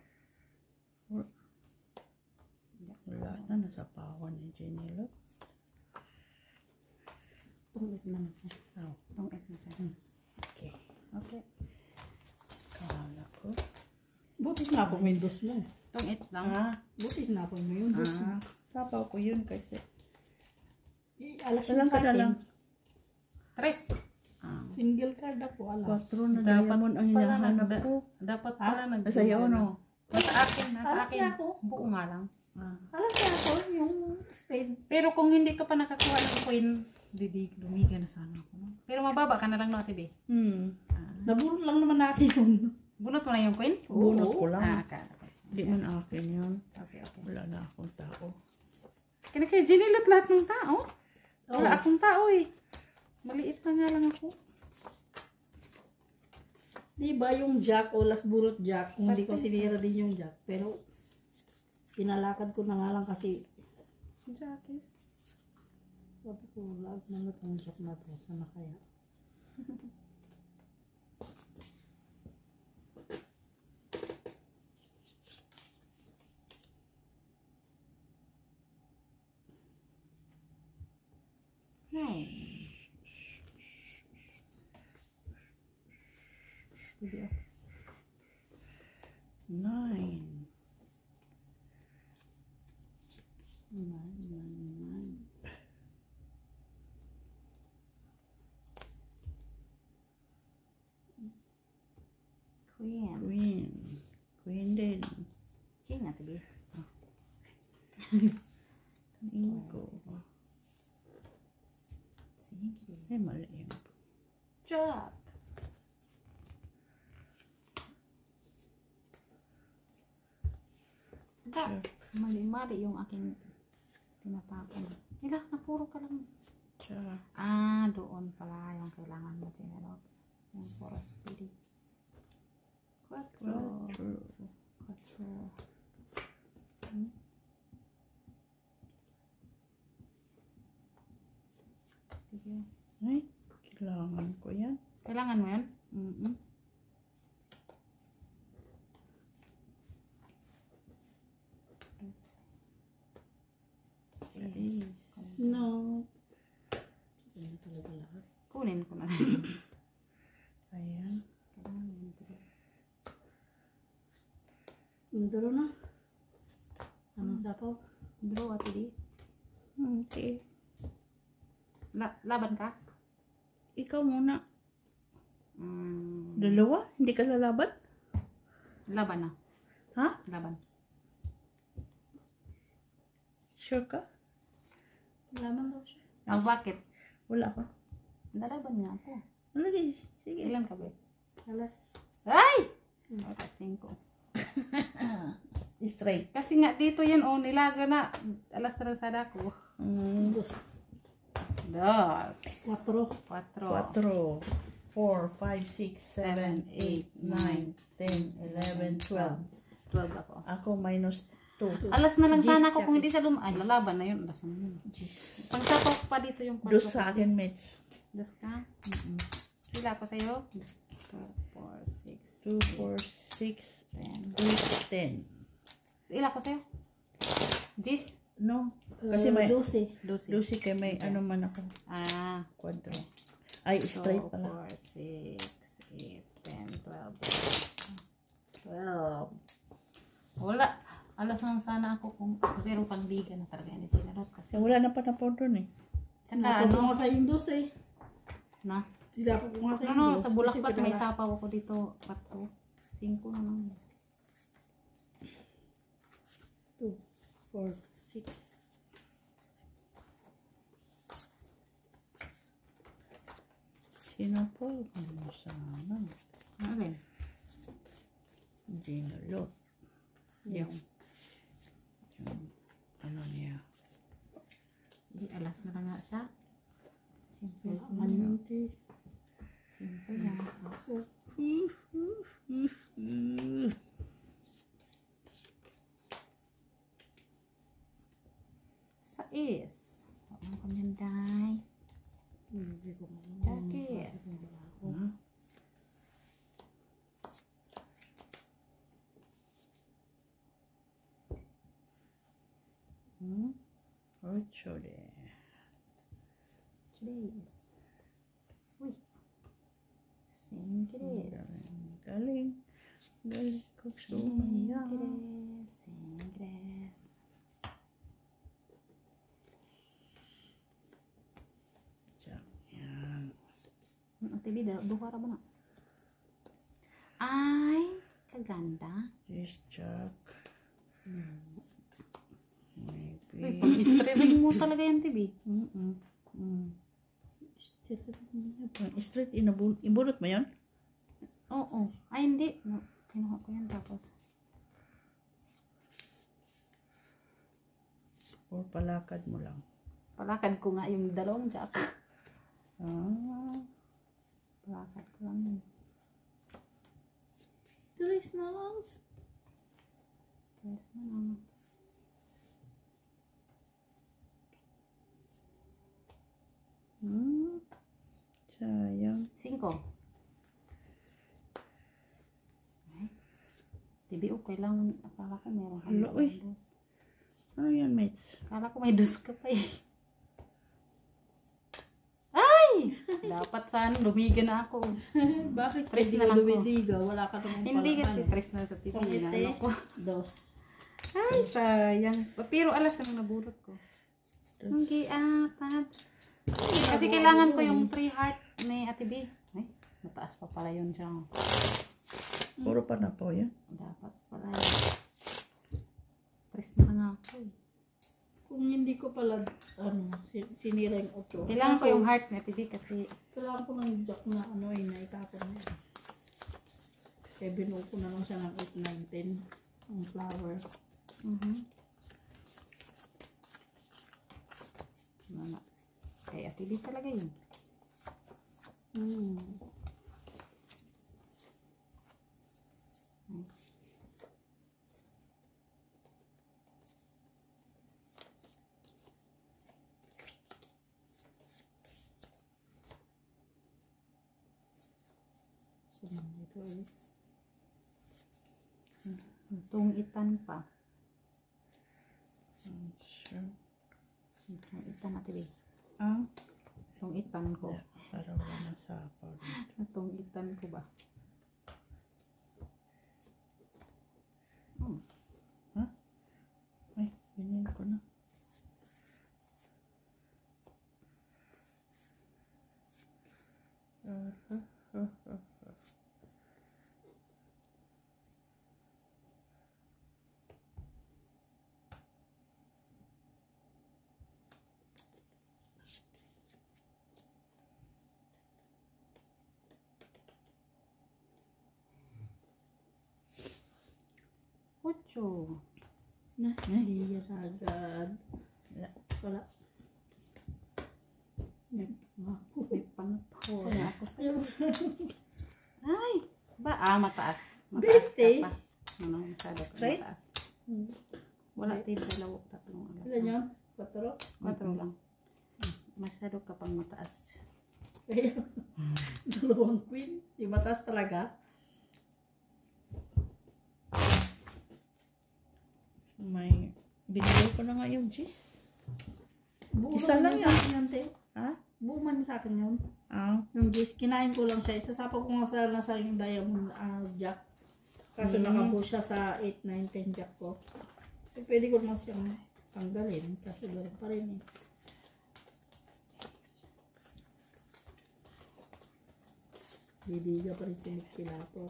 Wala na, nasa pawan ni Jenny Lot. Tungit man. Oh, Tungit na siya. okay. Okay. Kala ko. Butis na po mo yung dos mo. Tungit lang. Butis na po mo yung dos mo. Sabaw ko yun kasi. Alas Dalang yung sa ka akin. dalang. 3. Single card ako, alas. 4 na Dapat diamond ang pala hinahanap nagda- ko. Dapat pala Nasa iyo, no? Nasa akin, nasa Alas akin. na ako. Buo nga lang. Alas na ako, yung spade. Pero kung hindi ka pa nakakuha ng queen, lumiga na sana ako. No? Pero mababa ka na lang natin, be. Nabulot lang naman natin yun. Bunot mo na yung queen? Bunot ko lang. Akala ko. Hindi man akin yun. Okay, okay. Wala na akong tao. Kaya kay Ginilot lahat ng tao. Wala akong tao eh. Maliit na nga lang ako. Diba yung jack o last burot jack, kung hindi ko sinira din yung jack. Pero, pinalakad ko na nga lang kasi, Jackis. sabi ko, lag na itong jack na to. Sana kaya? Video. 9. 9. Queen. Queen. Queen din. King nga tabi. Ingo. Sige. Ay, mali yun. Jack. Jack. Mali-mali yung aking tinatapon. Ila, napuro ka lang. Jack. Doon pala yung kailangan mo tinarot. Yung forest pili. 4. 4. Sige. Ay, kailangan ko yan. Kailangan mo yun? Please. No. Ano talaga lahat? Kunin ko na lang. Ayan. Indro na. Anong sapaw? Draw at di. Okay. Laban ka? Ikaw muna. Dalawa? Hindi ka lalaban? Laban na. Ha? Laban. Sure ka? Laman daw siya. Bakit? Wala ka. Nalaban nga ako. Lagi. Sige. Ilan ka ba? Alas. Ay! Okay, 5. Straight. Kasi nga dito yan, nilaga na. Alas rasada ko. Dos. 2. 4. 4. 4, 4, 5, 6, 7, 8, 9, 10, 11, 12. 12 ako. Ako minus 2. Alas na lang Jeez, sana ako kung Jackie. hindi sa lalaban na yun. Alas na yun. Jeez. Pagtatok pa dito yung 4. Dos sa akin, Mitch. Dos ka? Sila ako sa'yo? 2, 4, 6. 2, 4, 6, 8, 10. Ilan ko sa'yo? Gis? No. Kasi may 12. 12. Lucy kay may ano man ako. 4. Ay, straight 2, pala. 4, 6, 8, 10, 12. 12. Wala. Alas lang sana ako kung pero pangliga na talaga ni General kasi Wala na pa na po doon eh. tsaka Napo ko nga sa yung 12. na Sila po ko nga sa yung ano 12. sa Bulakbat may sapaw ako dito 4 5 na lang 2, 4, 6. Sino po? Ano sana? alin Ginalot. Yung. Yung ano niya. Di alas na lang nga siya. Simple. Ano yung tea? Simple lang. Sais. Ang kanyanday. Hindi ko man. Jakis. Orchard. Chilies. Uy. Singres. Galing. Galing ko sumaya. Singres. Singres. Yan. TV, duha ra ba na? Ay, kaganda. Yes, Jack. Uy, Maybe. pang-streaming mo talaga yan, TV. Straight ibunot mo yan? Oo. Ay, hindi. No, kinuha ko yan tapos. Or palakad mo lang? Palakad ko nga yung dalawang jacket. Ah. Palakad ko lang yun. Tulis na lang. Yes na lang. Sayang. 5. Ay. TV, kailangan. Akala ko meron ka. Hala, uy. Ano yan, mates? Akala ko may dus ka pa eh. Ay! Dapat sana lumigan na ako. Bakit Tres hindi na ka lang ko. dumidiga? Wala ka namang Hindi kasi palaman. tres na sa TV. Pangiti. Na ano ko. Dos. Ay, sayang. Pero alas na nabulot ko. Ang giapat. Kasi kailangan ko yung 3 heart ni Ate B. Ay, mataas pa pala yun siya. Puro pa na po yan. Dapat pala yun. Tres na nga ako eh. Kung hindi ko pala, sinira yung auto. Kailangan ko yung heart ni Ate B kasi Kailangan ko ng jack na na itapon na yun. Kaya binuo ko na lang siya ng 8, 9, 10. Ang flower. Ano, kay Ate B talaga yun. So, dito ulit. Tungitan pa. Sure. Tungitan Ate B. Ah? Tungitan ko. Para wala na sapaw dito. Natungitan ko ba? Ay, ganyan ko na. Ocho. Na, hindi yan agad. Wala. Ako. May panpo. Kaya Ako sa... Ayaw. Ay! Mataas. Mataas ka Fifty. pa. Ano, masyado ka Straight? mataas. Wala tayo dalawa, tatlong alas. Ilan yun? 4? 4 lang. Masyado ka pang mataas. Kaya, dalawang queen. Di mataas talaga. May binigay ko na nga yung cheese. Buo Isa lang sa akin yan, te. Ha? Buo man sa akin yun. Ah, Yung juice, kinain ko lang siya. Isasapa ko nga sa nasa yung diamond jack. Kaso nakabuo siya sa 8, 9, 10 jack ko. So, pwede ko naman siyang tanggalin. Kasi gano'n pa rin eh. Bibiga pa rin si Mikilato.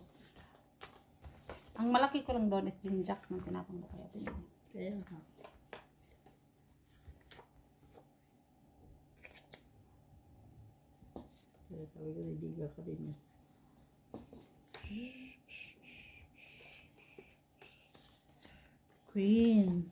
Ang malaki ko lang doon is yung jack ng tinapang ko kaya din. Kaya nga. Kaya sabi ko, bibiga ka din eh. Queen.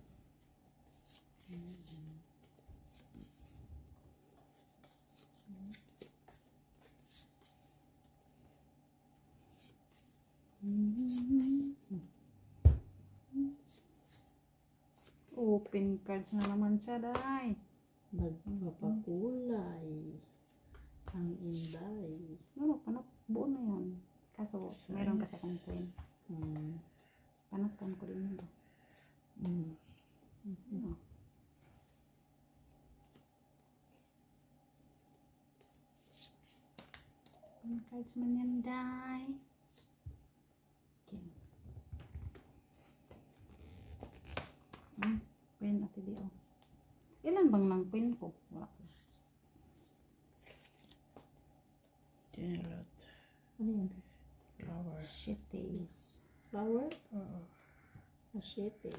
Open cards na naman siya, day. Nagpapakulay. Ang inday. Ano, panak, buo na yun. Kaso, meron kasi akong queen. Panaktan ko din yun. Open cards man yan, day. Okay. Queen at Leo. Ilan bang ng queen ko? Wala ko. Tinalot. Ano yun? Flower. Shitties. Flower? Oo. Machete.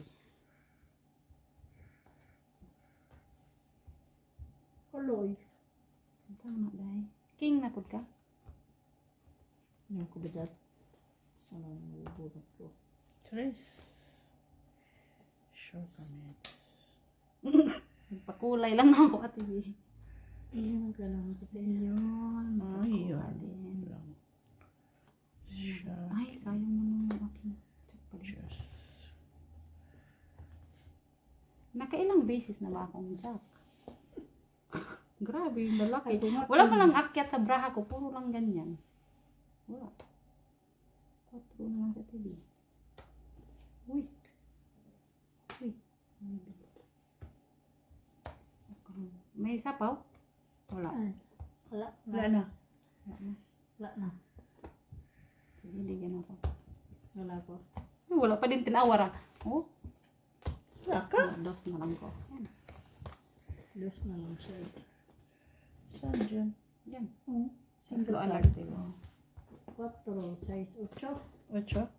Koloy. Tama, day. King na pud ka? Yung kubidat. Anong nabubunot ko? Tres. Sure kami. Nagpakulay lang ako at hindi. Iyon ang kailangan ko. Ayun. Ay, nagpakuha yun. din. Lang. Siya. Ay, sayang mo naman aking chocolate. Just. Nakailang beses na ba akong jack? Grabe yung lalaki. Ay, tumating. Wala pa lang akyat sa braha ko. Puro lang ganyan. Wala. 4 na lang sa TV. Uy. Uy. May sapaw? Wala. Ay, wala. Wala na. Wala na. Wala na. Sige, ligyan ako. Wala ko. Ay, wala pa din tinawara. Oh. Wala ka? Dos na lang ko. Yan. Diyos na lang siya. Saan dyan? Yan. Single Tatlo card. alas, 4, size 8. 8?